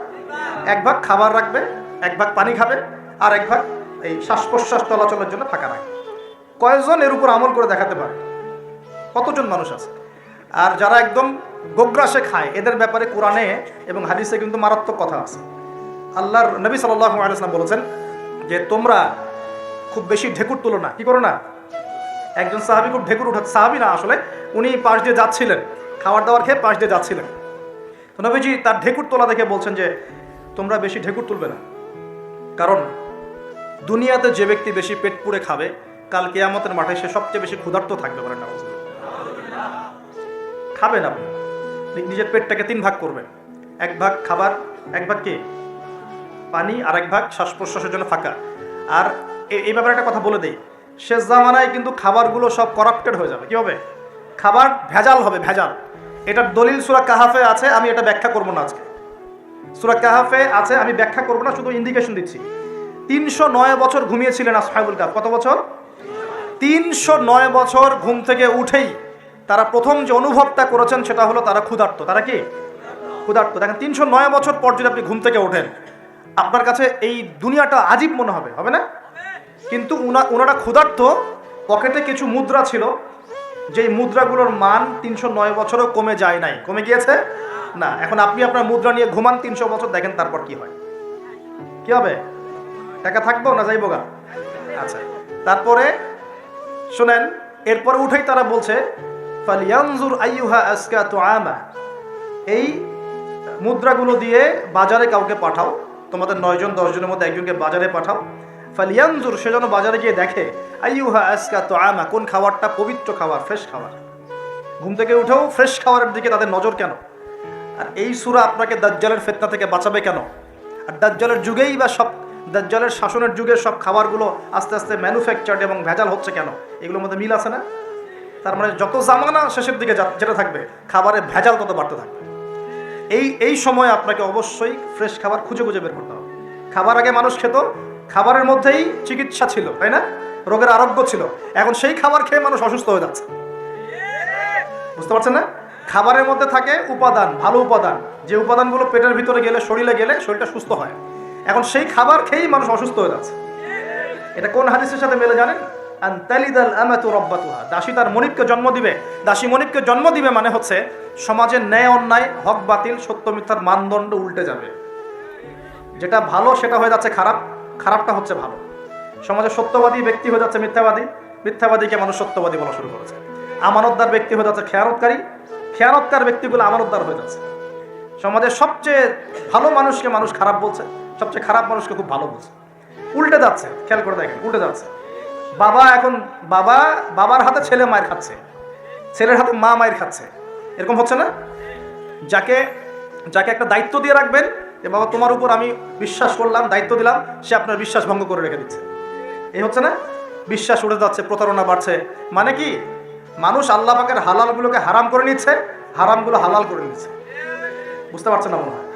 1 ভাগ খাবার রাখবে, 1 ভাগ পানি খাবে, আর 1 ভাগ এই শ্বাস প্রশ্বাস চলাচলের জন্য ফাঁকা রাখবে। কয়জন এর উপর আমল করে দেখাতে পারে? কতজন মানুষ আছে? আর যারা একদম গোগ্রাসে খায় এদের ব্যাপারে কোরআনে এবং হাদিসে কিন্তু মারাত্মক কথা আছে। আল্লাহর নবী সাল্লাল্লাহু আলাইহি ওয়াসাল্লাম বলেছেন যে তোমরা খুব বেশি ঢেকুর তুলো না। কি করো না? একজন সাহাবী খুব ঢেকুর উঠাচ্ছে, সাহাবী না আসলে, উনি পাশ দিয়ে যাচ্ছিলেন, খাবার দাবার খেয়ে পাশ দিয়ে যাচ্ছিলেন। তো নবীজি তার ঢেকুর তোলা দেখে বলছেন যে তোমরা বেশি ঢেকুর তুলবে না, কারণ দুনিয়াতে যে ব্যক্তি বেশি পেট পুড়ে খাবে কাল কিয়ামতের মাঠে সে সবচেয়ে বেশি ক্ষুধার্ত থাকবে। বলেন না? খাবেন আপনি, নিজের পেটটাকে 3 ভাগ করবেন, 1 ভাগ খাবার, 1 ভাগ কি পানি, আর 1 ভাগ শ্বাস প্রশ্বাসের জন্য ফাঁকা। আর এই ব্যাপারে একটা কথা বলে দিই, শেষ জামানায় কিন্তু খাবারগুলো সব করাপ্টেড হয়ে যাবে। কি হবে? খাবার ভেজাল হবে, ভেজাল। এটার দলিল সূরা কাহাফে আছে, আমি এটা ব্যাখ্যা করব না আজকে। সূরা কাহাফে আছে, আমি ব্যাখ্যা করব না, শুধু ইন্ডিকেশন দিচ্ছি। 309 বছর ঘুমিয়েছিলেন আসহাবুল কাহফ। কত বছর? 309 বছর ঘুম থেকে উঠেই তারা প্রথম যে অনুভবটা করেছেন সেটা হলো তারা ক্ষুধার্ত। তারা কি ক্ষুধার্ত? দেখেন 309 বছর পর যদি আপনি ঘুম থেকে ওঠেন, আপনার কাছে এই দুনিয়াটা আজীব মনে হবে, হবে না? কিন্তু ওনারা ক্ষুধার্ত, পকেটে কিছু মুদ্রা ছিল, যেই মুদ্রাগুলোর মান 309 বছরও কমে যায় নাই। কমে গিয়েছে না। এখন আপনি আপনার মুদ্রা নিয়ে ঘুমান 300 বছর, দেখেন তারপর কি হয়। কি হবে? টাকা থাকবো না যাইবো গা? আচ্ছা, তারপরে শোনেন, এরপরে উঠেই তারা বলছে ফালিয়ানজুর আইয়ুহা আজকা তুআমা, এই মুদ্রাগুলো দিয়ে বাজারে কাউকে পাঠাও, তোমাদের 9 জন 10 জনের মধ্যে একজনকে বাজারে পাঠাও। ফালিয়ানজুর, সে যেন বাজারে গিয়ে দেখে আইয়ুহা আজকা তুআমা, কোন খাবারটা পবিত্র খাবার, ফ্রেশ খাবার। ঘুম থেকে উঠেও ফ্রেশ খাবারের দিকে তাদের নজর কেন? আর এই সূরা আপনাকে দাজ্জালের ফিতনা থেকে বাঁচাবে কেন? আর দাজ্জালের যুগেই বা সব দাজ্জালের শাসনের যুগে সব খাবারগুলো আস্তে আস্তে ম্যানুফ্যাকচার্ড এবং ভেজাল হচ্ছে কেন? এগুলোর মধ্যে মিল আছে না? তার মানে যত জামানা শেষের দিকে যেটা থাকবে, খাবারের ভেজাল তত বাড়তে থাকবে। এই সময় আপনাকে অবশ্যই ফ্রেশ খাবার খুঁজে খুঁজে বের করতে হবে। খাবার আগে মানুষ খেত, খাবারের মধ্যেই চিকিৎসা ছিল, তাই না? রোগের আরোগ্য ছিল। এখন সেই খাবার খেয়ে মানুষ অসুস্থ হয়ে যাচ্ছে। বুঝতে পারছেন না? খাবারের মধ্যে থাকে উপাদান, ভালো উপাদান, যে উপাদানগুলো পেটের ভিতরে গেলে, শরীরে গেলে শরীরটা সুস্থ হয়। এখন সেই খাবার খেয়েই মানুষ অসুস্থ হয়ে যাচ্ছে। এটা কোন হাদিসের সাথে মেলে জানেন? আনতালিদাল আমাতু রাব্বাতুহা, দাসী তার মনিবকে জন্ম দিবে। দাসী মনিবকে জন্ম দিবে মানে হচ্ছে সমাজের ন্যায় অন্যায়, হক বাতিল, সত্য মিথ্যার মানদণ্ড উল্টে যাবে। যেটা ভালো সেটা হয়ে যাচ্ছে খারাপ, খারাপটা হচ্ছে ভালো। সমাজে সত্যবাদী ব্যক্তি হয়ে যাচ্ছে মিথ্যাবাদী, মিথ্যাবাদীকে মানুষ সত্যবাদী বলা শুরু করেছে। আমানতদার ব্যক্তি হয়ে যাচ্ছে খেয়ানতকারী, খেয়ানতকার ব্যক্তিগুলো আমানতদার হয়ে যাচ্ছে। সমাজের সবচেয়ে ভালো মানুষকে মানুষ খারাপ বলছে, সবচেয়ে খারাপ মানুষকে খুব ভালো বলছে। উল্টে যাচ্ছে, খেয়াল করে দেখেন, উল্টে যাচ্ছে। বাবার হাতে ছেলে মায়ের খাচ্ছে, ছেলের হাতে মা মায়ের খাচ্ছে, এরকম হচ্ছে না? যাকে একটা দায়িত্ব দিয়ে রাখবেন যে বাবা তোমার উপর আমি বিশ্বাস করলাম, দায়িত্ব দিলাম, সে আপনার বিশ্বাস ভঙ্গ করে রেখে দিচ্ছে। এই হচ্ছে না? বিশ্বাস উঠে যাচ্ছে, প্রতারণা বাড়ছে। মানে কি? মানুষ আল্লাহ পাকের হালালগুলোকে হারাম করে নিচ্ছে, হারামগুলো হালাল করে নিচ্ছে। বুঝতে পারছেন না মনে হয়?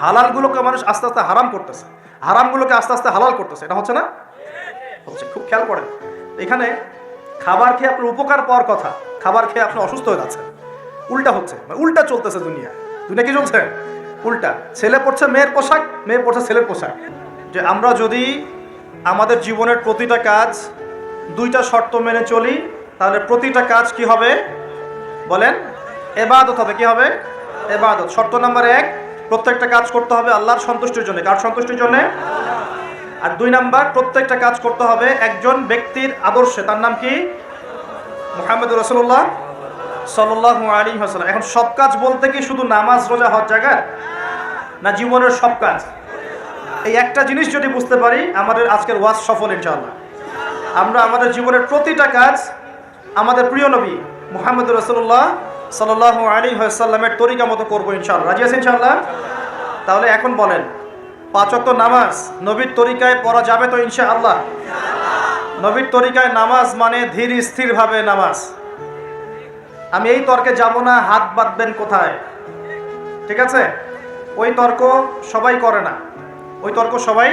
হালালগুলোকে মানুষ আস্তে আস্তে হারাম করতেছে, হারামগুলোকে আস্তে আস্তে হালাল করতেছে। এটা হচ্ছে না? হচ্ছে। খুব খেয়াল করেন, এখানে খাবার খেয়ে আপনার উপকার পাওয়ার কথা, খাবার খেয়ে আপনি অসুস্থ হয়ে যাচ্ছেন। উল্টা হচ্ছে, মানে উল্টা চলতেছে দুনিয়া। দুনিয়া কি চলছে? উল্টা। ছেলে পড়ছে মেয়ের পোশাক, মেয়ে পড়ছে ছেলের পোশাক। যে আমরা যদি আমাদের জীবনের প্রতিটা কাজ দুইটা শর্ত মেনে চলি, তাহলে প্রতিটা কাজ কি হবে বলেন? ইবাদত হবে। কি হবে? ইবাদত। শর্ত নাম্বার 1, প্রত্যেকটা কাজ করতে হবে আল্লাহর সন্তুষ্টির জন্য। কার সন্তুষ্টির জন্য? আর 2 নাম্বার, প্রত্যেকটা কাজ করতে হবে একজন ব্যক্তির আদর্শে। তার নাম কি? মুহাম্মদুর রাসূলুল্লাহ সাল্লাল্লাহু আলাইহি ওয়াসাল্লাম। এখন সব কাজ বলতে কি শুধু নামাজ রোজা হজ জায়গা না? জীবনের সব কাজ। এই একটা জিনিস যদি বুঝতে পারি, আমাদের আজকের ওয়াজ সফল ইনশাআল্লাহ। আমরা আমাদের জীবনের প্রতিটা কাজ আমাদের প্রিয় নবী মুহাম্মদুর রাসূলুল্লাহ সাল্লাল্লাহু আলাইহি ওয়াসাল্লামের তরিকা মতো করবো ইনশাআল্লাহ। রাজি আছেন ইনশাআল্লাহ? তাহলে এখন বলেন, 5 ওয়াক্ত নামাজ নবীর তরিকায় পড়া যাবে তো ইনশাআল্লাহ? নবীর তরিকায় নামাজ মানে ধীর স্থিরভাবে নামাজ। আমি এই তর্কে যাব না হাত বাঁধবেন কোথায়, ঠিক আছে? ওই তর্ক সবাই করে না, ওই তর্ক সবাই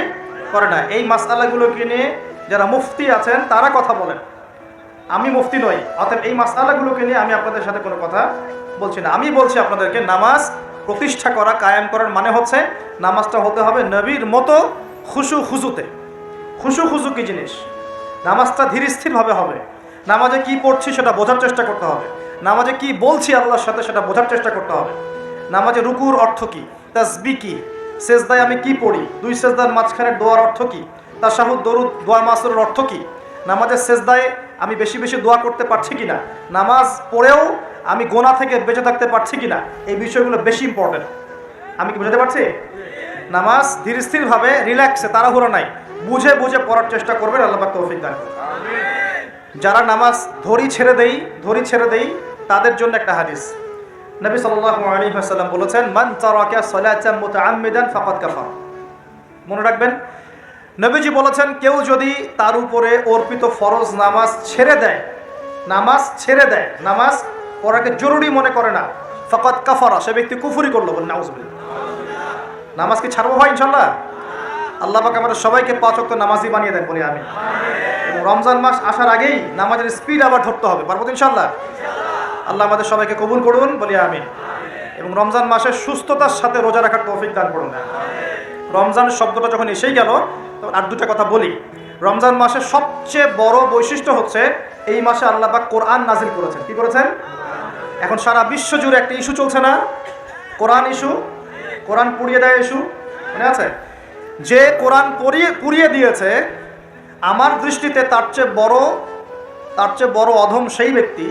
করে না। এই মাসআলাগুলোকে নিয়ে যারা মুফতি আছেন তারা কথা বলেন, আমি মুফতি নই। অতএব এই মাসআলাগুলোকে নিয়ে আমি আপনাদের সাথে কোনো কথা বলছি না। আমি বলছি আপনাদেরকে, নামাজ প্রতিষ্ঠা করা, কায়েম করার মানে হচ্ছে নামাজটা হতে হবে নবীর মতো খুশু খুজুতে। খুশু খুজু কি জিনিস? নামাজটা ধীর স্থিরভাবে হবে। নামাজে কি পড়ছি সেটা বোঝার চেষ্টা করতে হবে। নামাজে কি বলছি আল্লাহর সাথে সেটা বোঝার চেষ্টা করতে হবে। নামাজে রুকুর অর্থ কি, তাসবিহ কি, সেজদায় আমি কি পড়ি, 2 সেজদার মাঝখানের দোয়ার অর্থ কি, তাশাহুদ দরুদ দোয়া মাসুরের অর্থ কি, নামাজের সেজদায় আমি বেশি বেশি দোয়া করতে পারছি কিনা, নামাজ পড়েও আমি গোনা থেকে বেঁচে থাকতে পারছি কিনা, এই বিষয়গুলো বেশি ইম্পর্টেন্ট। আমি কি বুঝাতে পারছি? নামাজ ধীর স্থিরভাবে, রিল্যাক্সে, তাড়াহুড়ো নাই, বুঝে বুঝে পড়ার চেষ্টা করবেন। আল্লাহ পাক তৌফিক দান করুন। যারা নামাজ ধরি ছেড়ে দেই তাদের জন্য একটা হাদিস। নবী সাল্লাল্লাহু আলাইহি ওয়াসাল্লাম বলেছেন, মান তারাকা সালাতান মুতাআম্মিদান ফাকাদ কাফার। মনে রাখবেন, নবীজি বলেছেন, কেউ যদি তার উপরে অর্পিত ফরজ নামাজ ছেড়ে দেয়, নামাজ পড়াকে জরুরি মনে করে না, ফাকাদ কাফারা, সে ব্যক্তি কুফরি করলো। বলেন নাউযুবিল্লাহ। নামাজ কি ছাড়বো ভাই ইনশাআল্লাহ? আল্লাহ পাক আমাদের সবাইকে 5 ওয়াক্ত নামাজি বানিয়ে দেন, বলি আমিন। এবং রমজান মাস আসার আগেই নামাজের স্পিড আবার ধরতে হবে, পারবো তো ইনশাআল্লাহ? আল্লাহ আমাদের সবাইকে কবুল করুন, বলি আমিন। এবং রমজান মাসে সুস্থতার সাথে রোজা রাখার তৌফিক দান করুন। রমজানের শব্দটা যখন এসেই গেল, তখন আর 2টা কথা বলি। রমজান মাসের সবচেয়ে বড় বৈশিষ্ট্য হচ্ছে এই মাসে আল্লাহ পাক কোরআন নাজিল করেছেন। কি করেছেন? এখন সারা বিশ্ব জুড়ে একটা ইস্যু চলছে না? কোরআন ইস্যু, কোরআন পুড়িয়ে দেয় ইস্যু, মনে আছে? যে কোরআন পুড়িয়ে দিয়েছে, আমার দৃষ্টিতে তার চেয়ে বড় অধম সেই ব্যক্তি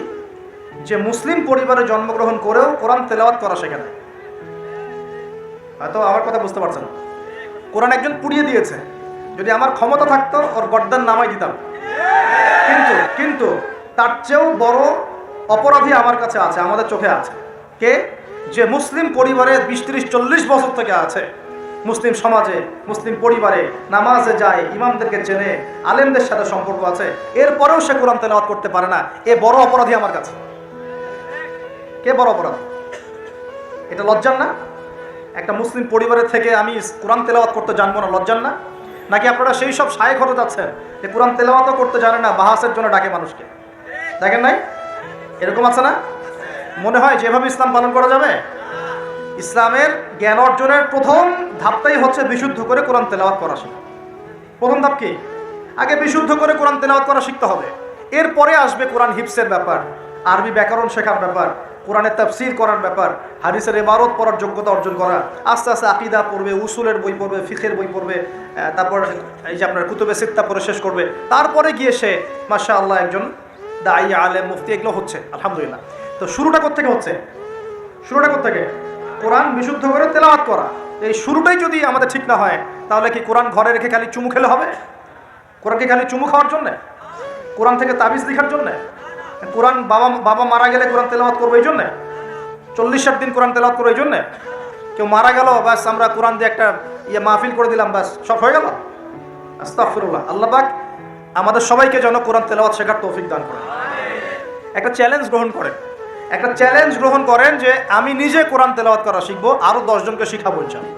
যে মুসলিম পরিবারে জন্মগ্রহণ করেও কোরআন তেলাওয়াত করা শেখে না। হয়তো আমার কথা বুঝতে পারছেন। কোরআন একজন পুড়িয়ে দিয়েছে, যদি আমার ক্ষমতা থাকতো ওর গর্দান নামাই দিতাম, কিন্তু তার চেয়েও বড় অপরাধী আমার কাছে আছে, আমাদের চোখে আছে। কে? যে মুসলিম পরিবারে 20, 30, 40 বছর থেকে আছে, মুসলিম সমাজে, মুসলিম পরিবারে নামাজে যায়, ইমামদেরকে চেনে, আলেমদের সাথে সম্পর্ক আছে, এরপরেও সে কোরআন তেলাওয়াত করতে পারে না। এ বড় অপরাধী আমার কাছে। কে বড় অপরাধী? এটা লজ্জার না? একটা মুসলিম পরিবারের থেকে আমি কোরআন তেলাওয়াত করতে জানবো না, লজ্জার না? নাকি আপনারা সেই সব শায়েখ হতে যাচ্ছেন যে কোরআন তেলাওয়াতও করতে জানে না, বাহাসের জন্য ডাকে মানুষকে? দেখেন নাই? এরকম আছে না? মনে হয় যেভাবে ইসলাম পালন করা যাবে? ইসলামের জ্ঞান অর্জনের প্রথম ধাপটাই হচ্ছে বিশুদ্ধ করে কোরআন তেলাওয়াত করা শেখা। প্রথম ধাপ কি? আগে বিশুদ্ধ করে কোরআন তেলাওয়াত করা শিখতে হবে। এরপরে আসবে কোরআন হিফসের ব্যাপার, আরবি ব্যাকরণ শেখার ব্যাপার, কোরআনের তাফসীর করার ব্যাপার, হাদিসের ইবারত পড়ার যোগ্যতা অর্জন করা। আস্তে আস্তে আকীদা পড়বে, উসুলের বই পড়বে, ফিকহের বই পড়বে, তারপর এই যে আপনার কুতুবে সিত্তা পড়ে শেষ করবে। তারপরে গিয়ে সে মাশাআল্লাহ একজন দাঈ, আলেম, মুফতি, এগুলো হচ্ছে আলহামদুলিল্লাহ। তো শুরুটা কোত্থেকে হচ্ছে? কোরআন বিশুদ্ধ করে তেলাওয়াত করা। এই শুরুটাই যদি আমাদের ঠিক না হয়, তাহলে কি কোরআন ঘরে রেখে খালি চুমু খেলে হবে? কোরআনকে খালি চুমু খাওয়ার জন্যে? কোরআন থেকে তাবিজ লেখার জন্যে? কোরআন বাবা মারা গেলে কোরআন তেলাওয়াত করবো এই জন্যে? 40-60 দিন কোরআন তেলাওয়াত করবো এই জন্যে? কেউ মারা গেল, ব্যাস আমরা কোরআন দিয়ে একটা মাহফিল করে দিলাম, ব্যাস সব হয়ে গেল? আস্তাগফিরুল্লাহ। আল্লাহ পাক আমাদের সবাইকে যেন কোরআন তেলাওয়াত শেখার তৌফিক দান করেন। একটা চ্যালেঞ্জ গ্রহণ করেন যে আমি নিজে কোরআন তেলাওয়াত করা শিখবো, আরো 10 জনকে শিখাবো ইনশাআল্লাহ।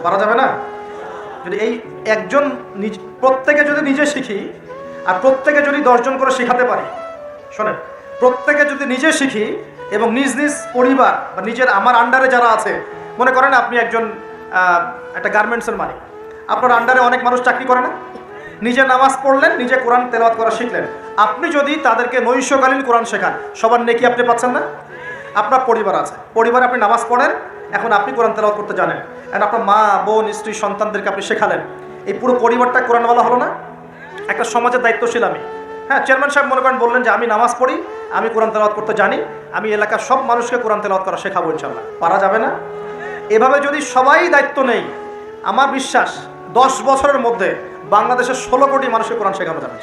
পারা যাবে না? যদি এই একজন প্রত্যেকে যদি নিজে শিখি, আর প্রত্যেকে যদি 10 জন করে শিখাতে পারি, শোনেন, প্রত্যেকে যদি নিজে শিখি, এবং নিজ নিজ পরিবার বা নিজের আমার আন্ডারে যারা আছে, মনে করেন আপনি একজন একটা গার্মেন্টসের মালিক, আপনার আন্ডারে অনেক মানুষ চাকরি করে না, নিজে নামাজ পড়লেন, নিজে কোরআন তেলাওয়াত করা শিখলেন, আপনি যদি তাদেরকে নৈশকালীন কোরআন শেখান, সবার নেকি আপনি পাচ্ছেন না? আপনার পরিবার আছে, পরিবারে আপনি নামাজ পড়েন, এখন আপনি কোরআন তেলাওয়াত করতে জানেন, এখন আপনার মা, বোন, স্ত্রী, সন্তানদেরকে আপনি শেখালেন, এই পুরো পরিবারটা কোরআনওয়ালা হলো না? একটা সমাজের দায়িত্বশীল আমি। হ্যাঁ, চেয়ারম্যান সাহেব মনে করেন বললেন যে আমি নামাজ পড়ি, আমি কোরআন তেলাওয়াত করতে জানি, আমি এলাকার সব মানুষকে কোরআন তেলাওয়াত করা শেখাবো ইনশাআল্লাহ। পারা যাবে না? এভাবে যদি সবাই দায়িত্ব নেই, আমার বিশ্বাস 10 বছরের মধ্যে বাংলাদেশের 16 কোটি মানুষকে কোরআন শেখানো যাবে।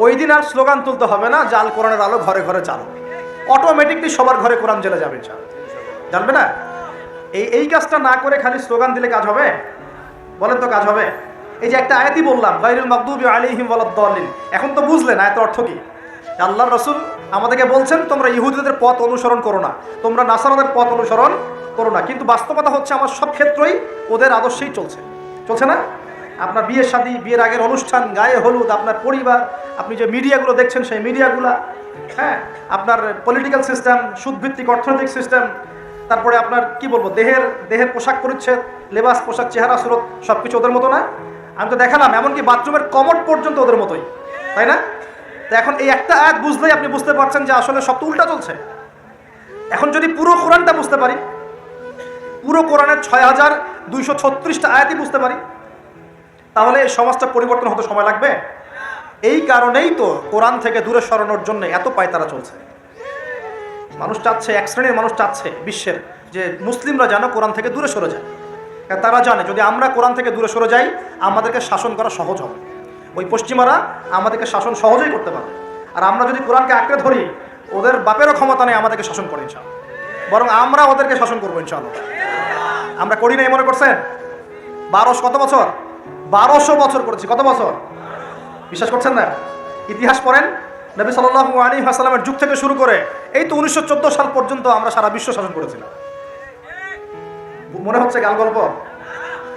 ওই দিন আর স্লোগান তুলতে হবে না, জাল কোরআনের আলো ঘরে ঘরে চালো, অটোমেটিকলি সবার ঘরে কোরআন জেলে যাবে ইনশাআল্লাহ। জানবে না? এই কাজটা না করে খালি স্লোগান দিলে কাজ হবে? বলেন তো কাজ হবে? এই যে একটা আয়াতই বললাম, গায়রুল মাগদুবি আলাইহিম ওয়ালাদ-দাল্লিন, এখন তো বুঝলেন আয়াতের অর্থ কি? আল্লাহর রাসূল আমাদেরকে বলছেন তোমরা ইহুদিদের পথ অনুসরণ করো না, তোমরা নাসারাদের পথ অনুসরণ করো না। কিন্তু বাস্তবতা হচ্ছে আমার সব ক্ষেত্রেই ওদের আদর্শেই চলছে না? আপনার বিয়ের শাদী, বিয়ের আগের অনুষ্ঠান, গায়ে হলুদ, আপনার পরিবার, আপনি যে মিডিয়াগুলো দেখছেন সেই মিডিয়াগুলা, হ্যাঁ, আপনার পলিটিক্যাল সিস্টেম, সুদভিত্তিক অর্থনৈতিক সিস্টেম, তারপরে আপনার কি বলবো, দেহের পোশাক পরিচ্ছদ, লেবাস, পোশাক, চেহারা, সুরত, সব কিছু ওদের মতো না? আমি তো দেখালাম, এমনকি বাথরুমের কমোড পর্যন্ত ওদের মতোই, তাই না? তো এখন এই একটা আয়াত বুঝলেই আপনি বুঝতে পারছেন যে আসলে সব তো উল্টা চলছে। এখন যদি পুরো কোরআনটা বুঝতে পারি, পুরো কোরআনের 6236টা আয়াতই বুঝতে পারি, তাহলে এই সমাজটা পরিবর্তন হতে সময় লাগবে? এই কারণেই তো কোরআন থেকে দূরে সরানোর জন্য এত পায়তারা চলছে। মানুষ চাচ্ছে, এক শ্রেণীর মানুষ চাচ্ছে বিশ্বের যে মুসলিমরা যেন কোরআন থেকে দূরে সরে যায়। তারা জানে যদি আমরা কোরআন থেকে দূরে সরে যাই, আমাদেরকে শাসন করা সহজ হবে। ওই পশ্চিমারা আমাদেরকে শাসন সহজেই করতে পারে। আর আমরা যদি কোরআনকে আঁকড়ে ধরি, ওদের বাপেরও ক্ষমতা নেই আমাদেরকে শাসন করে ইনশাআল্লাহ, বরং আমরা ওদেরকে শাসন করবো ইনশাআল্লাহ। আমরা করি না, মনে করছেন? 1200 বছর 1200 বছর করেছি। কত বছর? বিশ্বাস করছেন না? ইতিহাস পড়েন, নবী সাল্লাল্লাহু আলাইহি ওয়াসাল্লামের যুগ থেকে শুরু করে এই তো 1914 সাল পর্যন্ত আমরা সারা বিশ্ব শাসন করেছিলাম। মনে হচ্ছে গাল গল্প?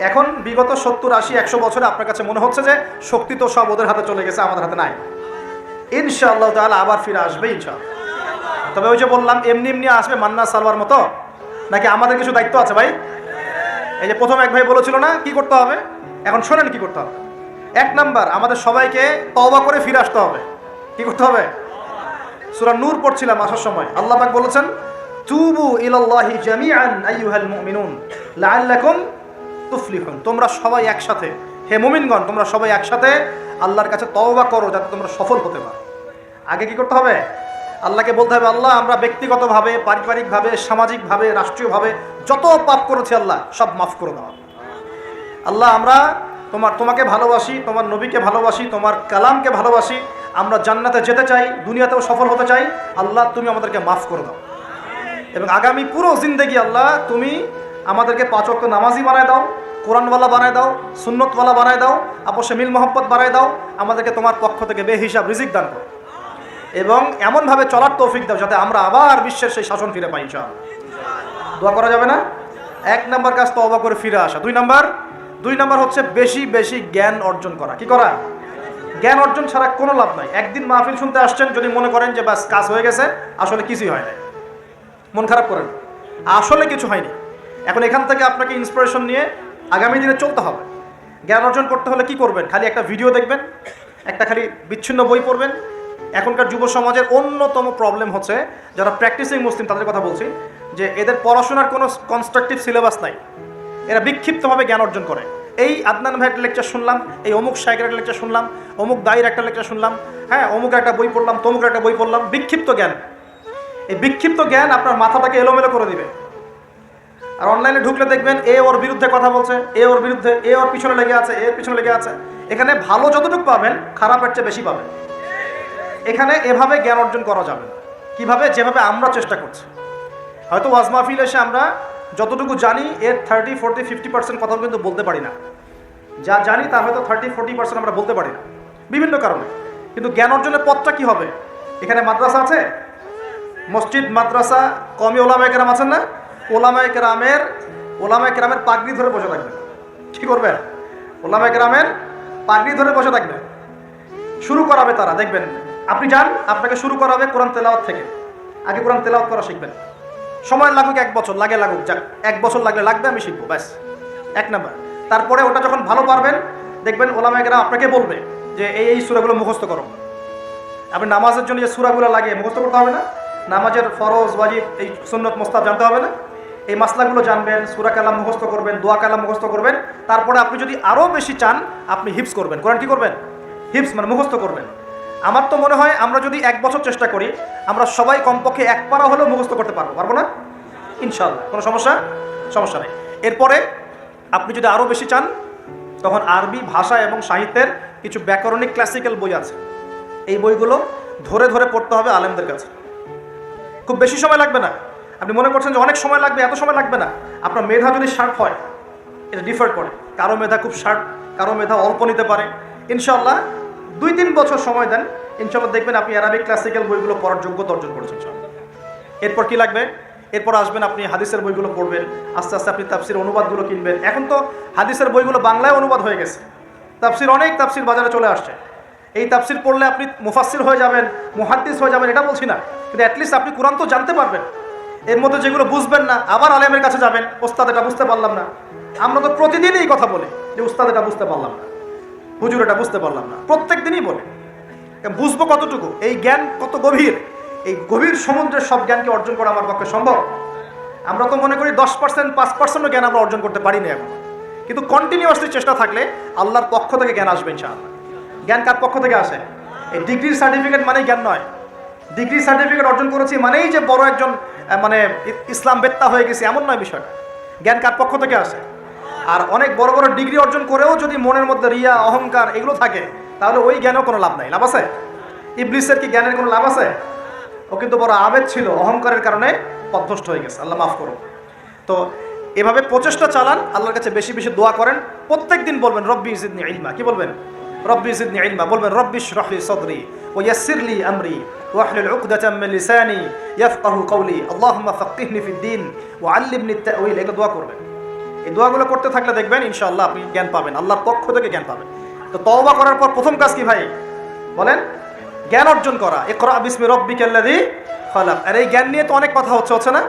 এখন বিগত 70, 80, 100 বছরে আপনার কাছে মনে হচ্ছে যে শক্তি তো সব ওদের হাতে চলে গেছে, আমাদের হাতে নাই। ইনশাআল্লাহ তাআলা আবার ফিরে আসবে ইনশাআল্লাহ। তবে ওই যে বললাম, এমনি এমনি আসবে মান্না সালওয়ার মতো, নাকি আমাদের কিছু দায়িত্ব আছে ভাই? এই যে প্রথম এক ভাই বলেছিল না কি করতে হবে, এখন শোনেন কি করতে হবে। 1 নাম্বার, আমাদের সবাইকে তওবা করে ফিরে আসতে হবে। কি করতে হবে? সূরা নূর পড়ছিলাম আসার সময়, আল্লাহ পাক বলেছেন তুবু ইলাল্লাহি জামিআন আইয়ুহাল মুমিনুন লাআল্লাকুম তুফলিহুন। তোমরা সবাই একসাথে, হে মুমিনগণ, তোমরা সবাই একসাথে আল্লাহর কাছে তওবা করো যাতে তোমরা সফল হতে পারো। আগে কি করতে হবে? আল্লাহকে বলতে হবে, আল্লাহ আমরা ব্যক্তিগতভাবে, পারিবারিকভাবে, সামাজিকভাবে, রাষ্ট্রীয়ভাবে যত পাপ করেছি আল্লাহ সব মাফ করে দাও। আল্লাহ আমরা তোমাকে ভালোবাসি, তোমার নবীকে ভালোবাসি, তোমার কালামকে ভালোবাসি, আমরা জান্নাতে যেতে চাই, দুনিয়াতেও সফল হতে চাই, আল্লাহ তুমি আমাদেরকে মাফ করে দাও। এবং আগামী পুরো জিন্দেগি আল্লাহ তুমি আমাদেরকে 5 ওয়াক্ত নামাজি বানায় দাও, কোরআনওয়ালা বানায় দাও, সুন্নতওয়ালা বানায় দাও, আপসে মিল মহব্বত বানায় দাও, আমাদেরকে তোমার পক্ষ থেকে বেহিসাব রিজিক দান করো এবং এমনভাবে চলার তৌফিক দাও যাতে আমরা আবার বিশ্বের সেই শাসন ফিরে পাই ইনশাআল্লাহ। দোয়া করা যাবে না? 1 নাম্বার কাজ তওবা করে ফিরে আসা। 2 নাম্বার হচ্ছে বেশি বেশি জ্ঞান অর্জন করা। কি করা? জ্ঞান অর্জন ছাড়া কোনো লাভ নাই। একদিন মাহফিল শুনতে আসছেন, যদি মনে করেন যে বাস কাজ হয়ে গেছে, আসলে কিছুই হয় না, মন খারাপ করেন, আসলে কিছু হয়নি। এখন এখান থেকে আপনাকে ইন্সপিরেশন নিয়ে আগামী দিনে চলতে হবে। জ্ঞান অর্জন করতে হলে কি করবেন? খালি একটা ভিডিও দেখবেন, একটা খালি বিচ্ছিন্ন বই পড়বেন। এখনকার যুব সমাজের অন্যতম প্রবলেম হচ্ছে, যারা প্র্যাকটিসিং মুসলিম তাদের কথা বলছি, যে এদের পড়াশোনার কোনো কনস্ট্রাকটিভ সিলেবাস নাই, এরা বিক্ষিপ্তভাবে জ্ঞান অর্জন করে। এই আদনান ভাইয়ের একটা লেকচার শুনলাম, এই অমুক শাইখের একটা লেকচার শুনলাম, অমুক দায়ের একটা লেকচার শুনলাম, হ্যাঁ অমুক একটা বই পড়লাম, তমুক একটা বই পড়লাম, বিক্ষিপ্ত জ্ঞান। এই বিক্ষিপ্ত জ্ঞান আপনার মাথাটাকে এলোমেলো করে দিবে। আর অনলাইনে ঢুকলে দেখবেন এ ওর বিরুদ্ধে কথা বলছে, এ ওর বিরুদ্ধে, এ ওর পিছনে লেগে আছে, এর পিছনে লেগে আছে। এখানে ভালো যতটুকু পাবেন, খারাপের চেয়ে বেশি পাবেন। এখানে এভাবে জ্ঞান অর্জন করা যাবে না। কিভাবে? যেভাবে আমরা চেষ্টা করছি। হয়তো ওয়াজ মাহফিল এসে আমরা যতটুকু জানি এর 30, 40, 50% কথাও কিন্তু বলতে পারি না। যা জানি তা হয়তো 30, 40% আমরা বলতে পারি না বিভিন্ন কারণে। কিন্তু জ্ঞান অর্জনের পথটা কি হবে? এখানে মাদ্রাসা আছে, মসজিদ, মাদ্রাসা, কওমি ওলামায়ে কেরাম আছেন না? ওলামায়ে কেরামের পাগড়ি ধরে বসে থাকবেন। কি করবেন? ওলামায়ে কেরামের পাগড়ি ধরে বসে থাকবেন। শুরু করাবে তারা, দেখবেন আপনি যান, আপনাকে শুরু করাবে কোরআন তেলাওয়াত থেকে। আগে কোরআন তেলাওয়াত করা শিখবেন। সময় লাগুক 1 বছর, লাগুক, যাক 1 বছর লাগবে, আমি শিখবো, ব্যাস 1 নাম্বার। তারপরে ওটা যখন ভালো পারবেন, দেখবেন ওলামায়ে কেরাম আপনাকে বলবে যে এই সূরাগুলো মুখস্থ করো। আপনি নামাজের জন্য যে সূরাগুলো লাগে মুখস্থ করতে হবে না? নামাজের ফরজ, ওয়াজিব, এই সুন্নত, মুস্তাহাব জানতে হবে না? এই মাসলাগুলো জানবেন, সূরা কালাম মুখস্থ করবেন, দোয়া কালাম মুখস্থ করবেন। তারপরে আপনি যদি আরও বেশি চান, আপনি হিফজ করবেন। কোরআন কি করবেন? হিফজ মানে মুখস্থ করবেন। আমার তো মনে হয় আমরা যদি 1 বছর চেষ্টা করি, আমরা সবাই কমপক্ষে 1 পারা হলেও মুখস্থ করতে পারবো না? ইনশাআল্লাহ, কোনো সমস্যা নেই। এরপরে আপনি যদি আরও বেশি চান, তখন আরবি ভাষা এবং সাহিত্যের কিছু ব্যাকরণিক ক্লাসিক্যাল বই আছে, এই বইগুলো ধরে ধরে পড়তে হবে আলেমদের কাছে। খুব বেশি সময় লাগবে না। আপনি মনে করছেন যে অনেক সময় লাগবে, এত সময় লাগবে না। আপনার মেধা যদি শার্প হয়, এটা ডিফার করে, কারো মেধা খুব শার্প, কারো মেধা অল্প নিতে পারে। ইনশাআল্লাহ 2-3 বছর সময় দেন, ইনশাআল্লাহ দেখবেন আপনি আরবিক ক্লাসিক্যাল বইগুলো পড়ার যোগ্যতা অর্জন করেছেন। এরপর কি লাগবে? এরপর আসবেন আপনি হাদিসের বইগুলো পড়বেন, আস্তে আস্তে আপনি তাফসির অনুবাদগুলো কিনবেন। এখন তো হাদিসের বইগুলো বাংলায় অনুবাদ হয়ে গেছে, অনেক তাফসির বাজারে চলে আসছে। এই তাফসির পড়লে আপনি মুফাসসির হয়ে যাবেন, মুহাদ্দিস হয়ে যাবেন, এটা বলছি না, কিন্তু অ্যাটলিস্ট আপনি কোরআন তো জানতে পারবেন। এর মধ্যে যেগুলো বুঝবেন না, আবার আলেমের কাছে যাবেন, ওস্তাদ এটা বুঝতে পারলাম না। আমরা তো প্রতিদিনই এই কথা বলি যে উস্তাদ এটা বুঝতে পারলাম না, হুজুর এটা বুঝতে পারলাম না, প্রত্যেক দিনই বলি। বুঝবো কতটুকু? এই জ্ঞান কত গভীর, এই গভীর সমুদ্রের সব জ্ঞানকে অর্জন করা আমার পক্ষে সম্ভব? আমরা তো মনে করি 10%, 5% জ্ঞান আমরা অর্জন করতে পারি না এখন, কিন্তু কন্টিনিউয়াসলি চেষ্টা থাকলে আল্লাহর পক্ষ থেকে জ্ঞান আসবে ইনশাআল্লাহ। জ্ঞান কার পক্ষ থেকে আসে? এই ডিগ্রির সার্টিফিকেট মানেই জ্ঞান নয়। ডিগ্রি সার্টিফিকেট অর্জন করেছি মানেই যে বড় একজন ইসলাম বেত্তা হয়ে গেছি, এমন নয় বিষয়টা। জ্ঞান কার পক্ষ থেকে আসে? আর অনেক বড় বড় ডিগ্রি অর্জন করেও যদি মনের মধ্যে রিয়া, অহংকার এগুলো থাকে, তাহলে ওই জ্ঞানেও কোনো লাভ নাই। লাভ আছে? ইবলিসের কি জ্ঞানের কোনো লাভ আছে? ও কিন্তু বড় আবেদ ছিল, অহংকারের কারণে পথভ্রষ্ট হয়ে গেছে, আল্লাহ মাফ করুন। তো এভাবে প্রচেষ্টা চালান, আল্লাহর কাছে বেশি বেশি দোয়া করেন। প্রত্যেক দিন বলবেন রব্বি জিদনি ইলমা। কি বলবেন? রব্বি জিদনি ইলমা। বলবেন রব্বি ইশরাহ লি সাদরি ওয়া ইয়াসসির লি আমরি ওয়াহলুল উকদাতাম মিন লিসানি ইয়াফকাহু কওলি আল্লাহুম্মা ফাক্কিহনি ফিদ-দীন ওয়া আল্লিমনি আত-তা'উইল। এটা দোয়া করবেন। এই দোয়াগুলো করতে থাকলে দেখবেন ইনশাআল্লাহ আপনি জ্ঞান পাবেন, আল্লাহর পক্ষ থেকে জ্ঞান পাবেন। তো তওবা করার পর প্রথম কাজ কি ভাই বলেন? জ্ঞান অর্জন করা। ইকরা বিসমি রাব্বিকাল্লাযী খালাক। আর এই জ্ঞান নিয়ে তো অনেক কথা হচ্ছে না?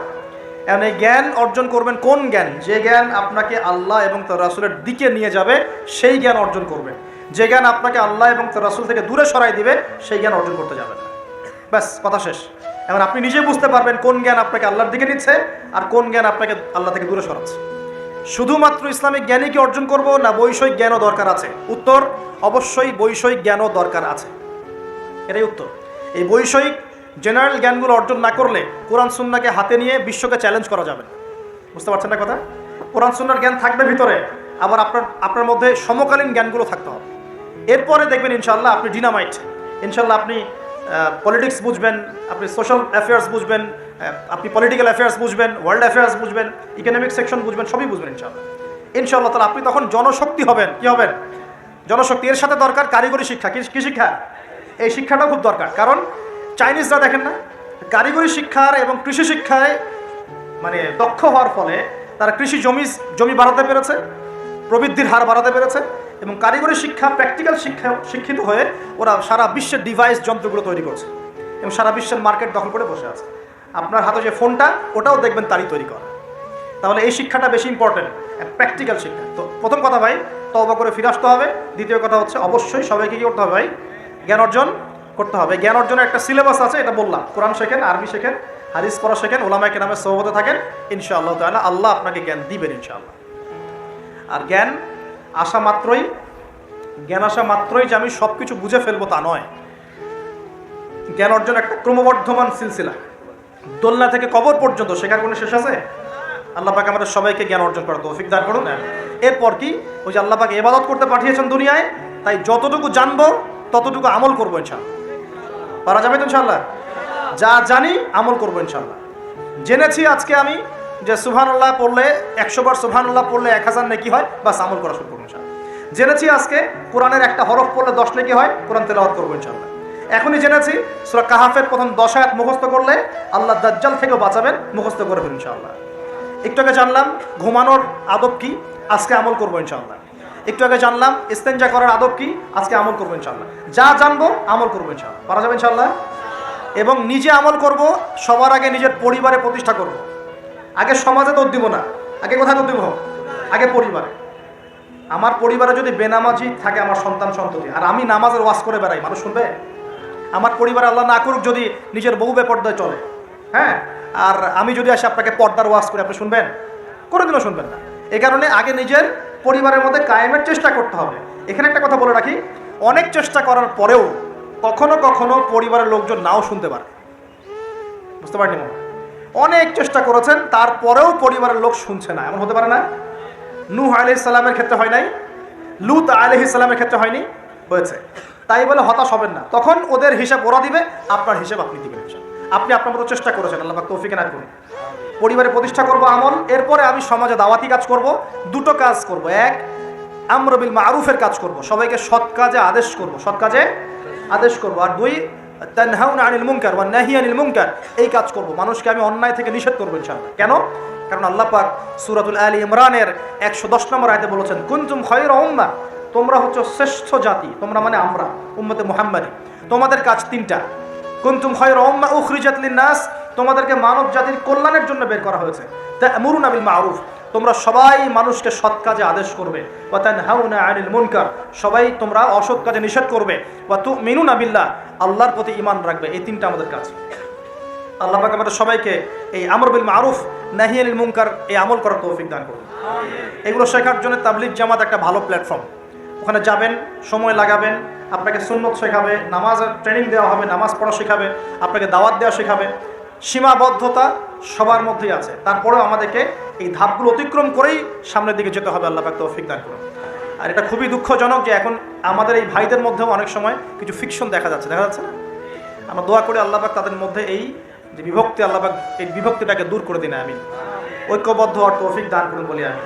এখন এই জ্ঞান অর্জন করবেন কোন জ্ঞান? যে জ্ঞান আপনাকে আল্লাহ এবং তার রাসূলের দিকে নিয়ে যাবে, সেই জ্ঞান অর্জন করবেন। যে জ্ঞান আপনাকে আল্লাহ এবং তার রাসূল থেকে দূরে সরাই দিবে, সেই জ্ঞান অর্জন করতে যাবেন না। ব্যাস, কথা শেষ। এখন আপনি নিজে বুঝতে পারবেন কোন জ্ঞান আপনাকে আল্লাহর দিকে নিচ্ছে আর কোন জ্ঞান আপনাকে আল্লাহ থেকে দূরে সরাচ্ছে। শুধুমাত্র ইসলামিক জ্ঞানই কি অর্জন করব, না বৈষয়িক জ্ঞানও দরকার আছে? উত্তর অবশ্যই বৈষয়িক জ্ঞানও দরকার আছে, এটাই উত্তর। এই বৈষয়িক জেনারেল জ্ঞানগুলো অর্জন না করলে কোরআন সুন্নাহকে হাতে নিয়ে বিশ্বকে চ্যালেঞ্জ করা যাবে। বুঝতে পারছেন না কথা? কোরআন সুন্নাহর জ্ঞান থাকবে ভিতরে, আবার আপনার মধ্যে সমকালীন জ্ঞানগুলো থাকতে হবে। এরপরে দেখবেন ইনশাআল্লাহ আপনি ডিনামাইট। ইনশাআল্লাহ আপনি পলিটিক্স বুঝবেন, আপনি সোশ্যাল অ্যাফেয়ার্স বুঝবেন, আপনি পলিটিক্যাল অ্যাফেয়ার্স বুঝবেন, ওয়ার্ল্ড অ্যাফেয়ার্স বুঝবেন, ইকোনমিক সেকশন বুঝবেন, সবই বুঝবেন ইনশাআল্লাহ তাহলে আপনি তখন জনশক্তি হবেন। কি হবেন? জনশক্তি। এর সাথে দরকার কারিগরি শিক্ষা। কি শিক্ষা? এই শিক্ষাটাও খুব দরকার। কারণ চাইনিজরা দেখেন না, কারিগরি শিক্ষার এবং কৃষি শিক্ষায় দক্ষ হওয়ার ফলে তারা জমি বাড়াতে পেরেছে, প্রবৃদ্ধির হার বাড়াতে পেরেছে, এবং কারিগরি শিক্ষা, প্র্যাকটিক্যাল শিক্ষিত হয়ে ওরা সারা বিশ্বের ডিভাইস যন্ত্রগুলো তৈরি করছে এবং সারা বিশ্বের মার্কেট দখল করে বসে আছে। আপনার হাতে যে ফোনটা, ওটাও দেখবেন তারই তৈরি করা। তাহলে এই শিক্ষাটা বেশি ইম্পর্টেন্ট, প্র্যাকটিক্যাল শিক্ষা। তো প্রথম কথা ভাই, তওবা করে ফিরে আসতে হবে। দ্বিতীয় কথা হচ্ছে অবশ্যই সবাইকে কি করতে হবে ভাই? জ্ঞান অর্জন করতে হবে। জ্ঞান অর্জনের একটা সিলেবাস আছে, এটা বললাম। কোরআন শেখেন, আরবি শেখেন, হাদিস পড়া শেখেন, ওলামায়ে কেরামের সোহবতে থাকেন, ইনশাআল্লাহ তাআলা আল্লাহ আপনাকে জ্ঞান দিবেন ইনশাআল্লাহ। আর জ্ঞান আসা মাত্রই যে আমি সব কিছু বুঝে ফেলবো তা নয়। জ্ঞান অর্জন একটা ক্রমবর্ধমান সিলসিলা, দোলনা থেকে কবর পর্যন্ত শেখার কোনো শেষ আছে? আল্লাহ পাক আমাদের সবাইকে জ্ঞান অর্জন করার তৌফিক দান করুন। এরপর কি, ওই যে আল্লাহ পাক ইবাদত করতে পাঠিয়েছেন দুনিয়ায়, তাই যতটুকু জানবো ততটুকু আমল করবো ইনশাআল্লাহ। পারা যাবে তো ইনশাআল্লাহ? যা জানি আমল করবো ইনশাআল্লাহ। জেনেছি আজকে আমি যে সুবহানাল্লাহ পড়লে 100 বার সুবহানাল্লাহ পড়লে 1000 নেকি হয়, বাস আমল করা শুরু করবো ইনশাআল্লাহ। জেনেছি আজকে কোরআনের একটা হরফ পড়লে 10 নেকি হয়, কোরআন তেলাওয়াত করবো ইনশাআল্লাহ। এখনই জেনেছি সূরা কাহাফের প্রথম 10 আয়াত মুখস্থ করলে আল্লাহ দাজ্জাল থেকেও বাঁচাবেন, মুখস্থ করবেন ইনশাআল্লাহ। একটু আগে জানলাম ঘুমানোর আদব কি, আজকে আমল করবো ইনশাআল্লাহ। একটু আগে জানলাম ইস্তেঞ্জা করার আদব কি, আজকে আমল করবো ইনশাআল্লাহ। যা জানবো আমল করবো ইনশাআল্লাহ। পারা যাবে ইনশাআল্লাহ? এবং নিজে আমল করব, সবার আগে নিজের পরিবারে প্রতিষ্ঠা করব। আগে সমাজে দৌড় দিব না, আগে কোথায় দৌড় দিব? আগে পরিবারে। আমার পরিবারে যদি বেনামাজি থাকে আমার সন্তান সন্ততি, আর আমি নামাজের ওয়াজ করে বেড়াই, মানুষ শুনবে? আমার পরিবারে আল্লাহ না করুক যদি নিজের বউ বেপর্দায় চলে, হ্যাঁ, আর আমি যদি আসি আপনাকে পর্দার ওয়াজ করে, আপনি শুনবেন? কোনোদিনও শুনবেন না। এই কারণে আগে নিজের পরিবারের মধ্যে কায়েমের চেষ্টা করতে হবে। এখানে একটা কথা বলে রাখি, অনেক চেষ্টা করার পরেও কখনো কখনো পরিবারের লোকজন নাও শুনতে পারে। বুঝতে পারেনি? অনেক চেষ্টা করেছেন, তারপরেও পরিবারের লোক শুনছে না, এমন হতে পারে না? নূহ আলাইহিস সালামের ক্ষেত্রে হয় নাই? লূত আলাইহিস সালামের ক্ষেত্রে হয়নি? হয়েছে। তাই বলে হতাশ হবেন না, তখন ওদের হিসাব ওরা দিবে, আপনার হিসাব আপনি দিবেন। আপনি আপনার মতো চেষ্টা করেছেন, আল্লাহ পাক তৌফিক এনায়েত করুন। পরিবারে প্রতিষ্ঠা করব আমল, এরপরে আমি সমাজে দাওয়াতি কাজ করব। দুটো কাজ করব, এক আমর বিল মারুফের কাজ করব, সবাইকে সৎ কাজে আদেশ করব, সৎ কাজে আদেশ করব। আর দুই তানহাউনা আনিল মুনকার ওয়া নাহি আনিল মুনকার, এই কাজ করব, মানুষকে আমি অন্যায় থেকে নিষেধ করব ইনশাআল্লাহ। কেন? কারণ আল্লাহ পাক সূরাতুল আলী ইমরানের 110 নম্বর আয়াতে বলেছেন, কুনতুম খায়রা উম্মাহ, তোমরা হচ্ছে শ্রেষ্ঠ জাতি। তোমরা মানে আমরা, উম্মতে মুহাম্মাদি। তোমাদের কাজ তিনটা। কুনতুম খায়রা উম্মাহ উখরিজাত লিন-নাস, তোমাদেরকে মানব জাতির কল্যাণের জন্য বের করা হয়েছে। তা'মুরুনা বিল মারুফ, তোমরা সবাই মানুষকে সৎ কাজে আদেশ করবে। ওয়া তানহাউনা আনিল মুনকার, সবাই তোমরা অসৎ কাজে নিষেধ করবে। ওয়া তু'মিনুনা বিল্লাহ, আল্লাহর প্রতি ঈমান রাখবে। এই তিনটা আমাদের কাজ। আল্লাহ পাক আমাদের সবাইকে এই আমর বিল মারুফ নাহি আনিল মুনকার এই আমল করার তৌফিক দান করুন। এগুলো শেখার জন্য তাবলীগ জামাত একটা ভালো প্ল্যাটফর্ম। ওখানে যাবেন, সময় লাগাবেন, আপনাকে সুন্নত শেখাবে, নামাজের ট্রেনিং দেওয়া হবে, নামাজ পড়া শেখাবে, আপনাকে দাওয়াত দেওয়া শেখাবে। সীমাবদ্ধতা সবার মধ্যেই আছে, তারপরেও আমাদেরকে এই ধাপগুলো অতিক্রম করেই সামনের দিকে যেতে হবে। আল্লাহ পাক তৌফিক দান করুন। আর এটা খুবই দুঃখজনক যে এখন আমাদের এই ভাইদের মধ্যেও অনেক সময় কিছু ফিকশন দেখা যাচ্ছে না? আমরা দোয়া করি আল্লাহ পাক তাদের মধ্যে এই যে বিভক্তি, আল্লাহ পাক এই বিভক্তিটাকে দূর করে দিন, আমিন। ঐক্যবদ্ধ হওয়ার তৌফিক দান করুন বলি আমি।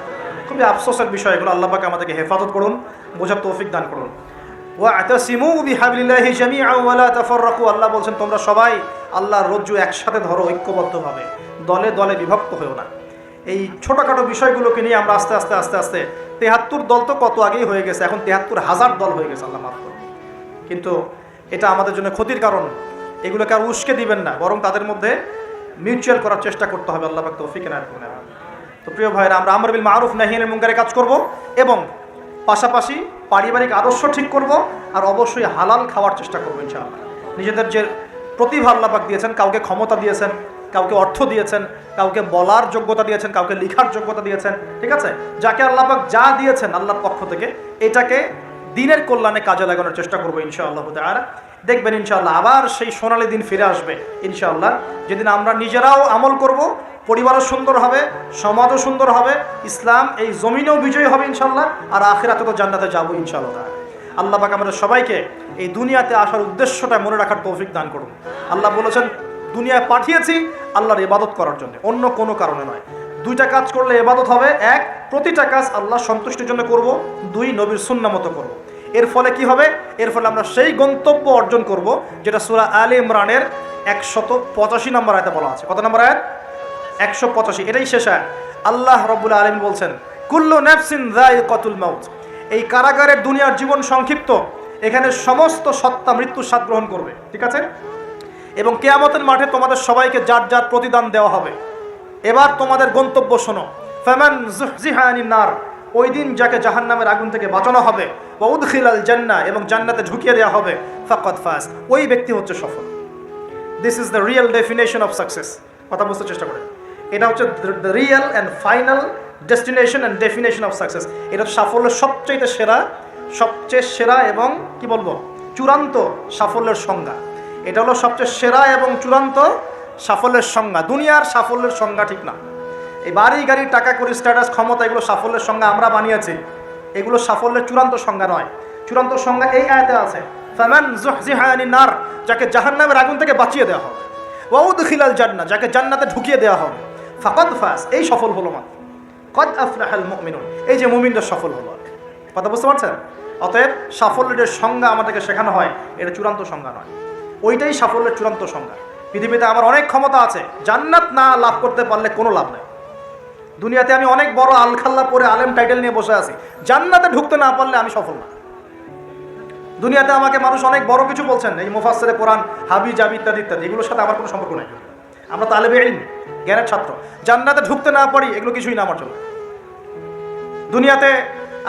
খুবই আফসোসের বিষয় এগুলো। আল্লাহ পাক আমাদেরকে হেফাজত করুন, বোঝার তৌফিক দান করুন। ওয়া'তাসিমু বিহাবলিল্লাহি জামিআন ওয়া লা তাফাররাকু, আল্লাহ বলছেন তোমরা সবাই আল্লাহর রজ্জু একসাথে ধরো, ঐক্যবদ্ধভাবে, দলে দলে বিভক্ত হয়েও না। এই ছোটোখাটো বিষয়গুলোকে নিয়ে আমরা আস্তে আস্তে 73 দল তো কত আগেই হয়ে গেছে, এখন 73,000 দল হয়ে গেছে, আল্লাহ মাফ করুন। কিন্তু এটা আমাদের জন্য ক্ষতির কারণ। এগুলোকে আর উস্কে দিবেন না, বরং তাদের মধ্যে মিউচুয়াল করার চেষ্টা করতে হবে। আল্লাহ পাক তৌফিক এনায়েত করুন। তো প্রিয় ভাইরা, আমরা আমর বিল মারুফ নাহি আনিল মুনকারের কাজ করব এবং পাশাপাশি পারিবারিক আদর্শ ঠিক করব, আর অবশ্যই হালাল খাওয়ার চেষ্টা করবো ইনশাআল্লাহ। নিজেদের যে প্রতিভা আল্লাহ পাক দিয়েছেন, কাউকে ক্ষমতা দিয়েছেন, কাউকে অর্থ দিয়েছেন, কাউকে বলার যোগ্যতা দিয়েছেন, কাউকে লেখার যোগ্যতা দিয়েছেন, ঠিক আছে? যাকে আল্লাহ পাক যা দিয়েছেন আল্লাহর পক্ষ থেকে, এটাকে দিনের কল্যাণে কাজে লাগানোর চেষ্টা করবো ইনশাআল্লাহ তাআলা। দেখবেন ইনশাআল্লাহ আবার সেই সোনালী দিন ফিরে আসবে ইনশাআল্লাহ, যেদিন আমরা নিজেরাও আমল করব, পরিবারও সুন্দর হবে, সমাজও সুন্দর হবে, ইসলাম এই জমিনেও বিজয়ী হবে ইনশাআল্লাহ, আর আখিরাতে তো জান্নাতে যাবো ইনশাআল্লাহ। আল্লাহ পাক আমাদের সবাইকে এই দুনিয়াতে আসার উদ্দেশ্যটা মনে রাখার তৌফিক দান করুন। আল্লাহ বলেছেন দুনিয়ায় পাঠিয়েছি আল্লাহর ইবাদত করার জন্য, অন্য কোনো কারণে নয়। দুইটা কাজ করলে ইবাদত হবে, এক প্রতিটা কাজ আল্লাহ সন্তুষ্টির জন্য করব, দুই নবীর সুন্নাহ মতো করব। এর ফলে কি হবে? এর ফলে আমরা সেই গন্তব্য অর্জন করব যেটা সূরা আলে ইমরানের 185 নম্বর আয়াতে বলা আছে। কত নম্বর আয়াত? 185। এটাই শেষ আয়াত। আল্লাহ রাব্বুল আলামিন বলছেন, কুল্লু নাফসিন যায়িকাতুল মাউত। এই কারাগারের দুনিয়ার জীবন সংক্ষিপ্ত, এখানে সমস্ত সত্তা মৃত্যুর স্বাদ গ্রহণ করবে, ঠিক আছে? এবং কিয়ামতের মাঠে তোমাদের সবাইকে যার যার প্রতিদান দেওয়া হবে। এবার তোমাদের গন্তব্য শোনো, ফামান যুহজিহা আনিন নার, ওই দিন যাকে জাহান্নামের আগুন থেকে বাঁচানো হবে, ওয়া উদখিলাল জান্নাহ, এবং জান্নাতে ঢুকিয়ে দেওয়া হবে, ফাকাদ ফাজ, ওই ব্যক্তি হচ্ছে সফল। This is the real definition of success. কথা বুঝতে চেষ্টা করেন, এটা হচ্ছে the real and final destination and definition of success. এটা সাফল্যের সবচেয়ে সেরা এবং কি বলবো, চূড়ান্ত সাফল্যের সংজ্ঞা। এটা হলো সবচেয়ে সেরা এবং চূড়ান্ত সাফল্যের সংজ্ঞা। দুনিয়ার সাফল্যের সংজ্ঞা ঠিক না। এই বাড়ি গাড়ি টাকা করি স্ট্যাটাস ক্ষমতা, এগুলো সাফল্যের সংজ্ঞা আমরা বানিয়েছি, এগুলো সাফল্যের চূড়ান্ত সংজ্ঞা নয়। চূড়ান্ত সংজ্ঞা এই আয়াতে আছে, ফামান যুহজিহা আনিন নার, যাকে জাহান্নামের আগুন থেকে বাঁচিয়ে দেওয়া হবে, ওয়া উদখিলাল জান্নাহ, যাকে জান্নাতে ঢুকিয়ে দেওয়া হবে, ফাকাদ ফাজ, এই সফল হলো মাত্র। কদ আফলাহাল মুমিনুন, এই যে মুমিনরা সফল হলো। কথা বুঝতে পারছেন? অতএব সাফল্যের সংজ্ঞা আমাদেরকে শেখানো হয়, এটা চূড়ান্ত সংজ্ঞা নয়, ওইটাই সাফল্যের চূড়ান্ত সংজ্ঞা। পৃথিবীতে আমার অনেক ক্ষমতা আছে, জান্নাত না লাভ করতে পারলে কোনো লাভ নেই। দুনিয়াতে আমি অনেক বড় আলখাল্লা পরে আলেম টাইটেল নিয়ে বসে আছি, জান্নাতে ঢুকতে না পারলে আমি সফল না। দুনিয়াতে আমাকে মানুষ অনেক বড় কিছু বলছেন, এই মুফাসসিরে কোরআন, হাবি জাবি ইত্যাদি ইত্যাদি, এগুলোর সাথে আমার কোনো সম্পর্ক নেই। আমরা তালেবে ইলম, জ্ঞানের ছাত্র। জান্নাতে ঢুকতে না পারি এগুলো কিছুই না আমার জন্য। দুনিয়াতে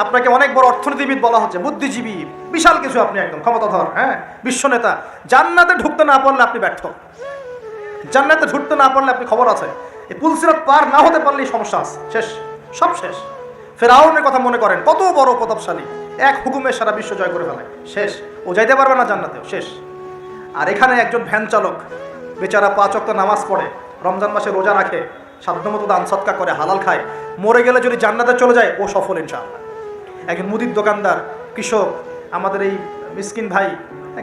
আপনাকে অনেক বড় অর্থনীতিবিদ বলা হচ্ছে, বুদ্ধিজীবী, বিশাল কিছু, আপনি একদম ক্ষমতাধর, হ্যাঁ, বিশ্বনেতা। জান্নাতে ঢুকতে না পারলে আপনি ব্যর্থ। জান্নাতে ঢুকতে না পারলে আপনি খবর আছে, এই পুলসিরাত পার না হতে পারলেই সমস্যা আছে, শেষ, সব শেষ। ফেরাউনের কথা মনে করেন, কত বড় প্রতাপশালী, এক হুকুমে সারা বিশ্ব জয় করে ফেলে, শেষ, ও যাইতে পারবে না জান্নাতেও, শেষ। আর এখানে একজন ভ্যান চালক বেচারা 5 ওয়াক্ত নামাজ পড়ে, রমজান মাসে রোজা রাখে, সাধ্যমতো দান সৎকা করে, হালাল খায়, মরে গেলে যদি জান্নাতে চলে যায় ও সফল ইনশাআল্লাহ। একজন মুদির দোকানদার, কৃষক, আমাদের এই মিসকিন ভাই,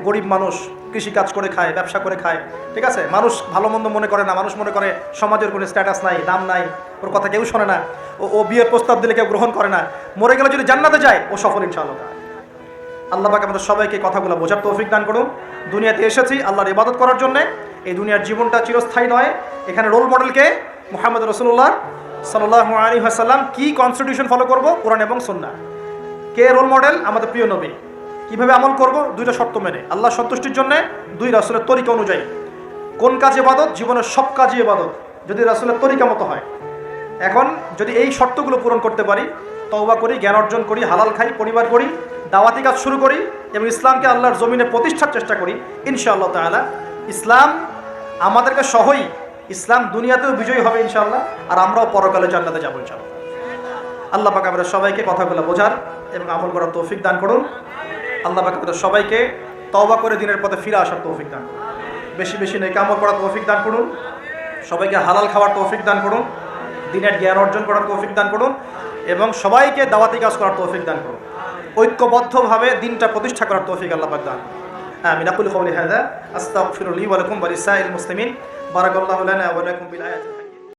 গরিব মানুষ, কৃষি কাজ করে খায়, ব্যবসা করে খায়, ঠিক আছে, মানুষ ভালো মন্দ মনে করে না, মানুষ মনে করে সমাজের কোনো স্ট্যাটাস নাই, দাম নাই, ওর কথা কেউ শোনে না, ও বিয়ের প্রস্তাব দিলে কেউ গ্রহণ করে না, মরে গেলে যদি জান্নাতে যায় ও সফল ইনশাআল্লাহ। আল্লাহ পাক আমাদের সবাইকে কথাগুলো বোঝার তৌফিক দান করুন। দুনিয়াতে এসেছি আল্লাহর ইবাদত করার জন্যে। এই দুনিয়ার জীবনটা চিরস্থায়ী নয়। এখানে রোল মডেলকে মুহাম্মদ রাসূলুল্লাহ সাল্লাল্লাহু আলাইহি ওয়াসাল্লাম। কি কনস্টিটিউশন ফলো করব? কোরআন এবং সুন্নাহ। কে রোল মডেল? আমাদের প্রিয় নবী। কিভাবে আমল করব? 2টা শর্ত মেনে, আল্লাহ সন্তুষ্টির জন্য, 2 রাসূলের তরিকা অনুযায়ী। কোন কাজ ইবাদত? জীবনের সব কাজই ইবাদত যদি রাসূলের তরিকা মতো হয়। এখন যদি এই শর্তগুলো পূরণ করতে পারি, তওবা করি, জ্ঞান অর্জন করি, হালাল খাই, পরিবার করি, দাওয়াতি কাজ শুরু করি এবং ইসলামকে আল্লাহর জমিনে প্রতিষ্ঠার চেষ্টা করি, ইনশাআল্লাহ তাআলা ইসলাম আমাদেরকে সহই, ইসলাম দুনিয়াতেও বিজয়ী হবে ইনশাআল্লাহ, আর আমরাও পরকালে জান্নাতে যাব ইনশাআল্লাহ। আল্লাহ পাক আমাদের সবাইকে কথাগুলো বোঝার এবং আমল করার তৌফিক দান করুন। আল্লাহ পাক আমাদের সবাইকে তওবা করে দিনের পথে ফিরে আসার তৌফিক দান করুন। বেশি বেশি নেক আমল করার তৌফিক দান করুন। সবাইকে হালাল খাওয়ার তৌফিক দান করুন। দিনের জ্ঞান অর্জন করার তৌফিক দান করুন এবং সবাইকে দাওয়াতি কাজ করার তৌফিক দান করুন। ঐক্যবদ্ধভাবে দিনটা প্রতিষ্ঠা করার তৌফিক আল্লাহ পাক দান করুন। আমিন। আকুলু কওলি হাযা আস্তাগফিরু লি ওয়া লাকুম ওয়া লিসাইরিল মুসলিমিন। বারাকাল্লাহু লানা ওয়া লাকুম বিল আয়াতি।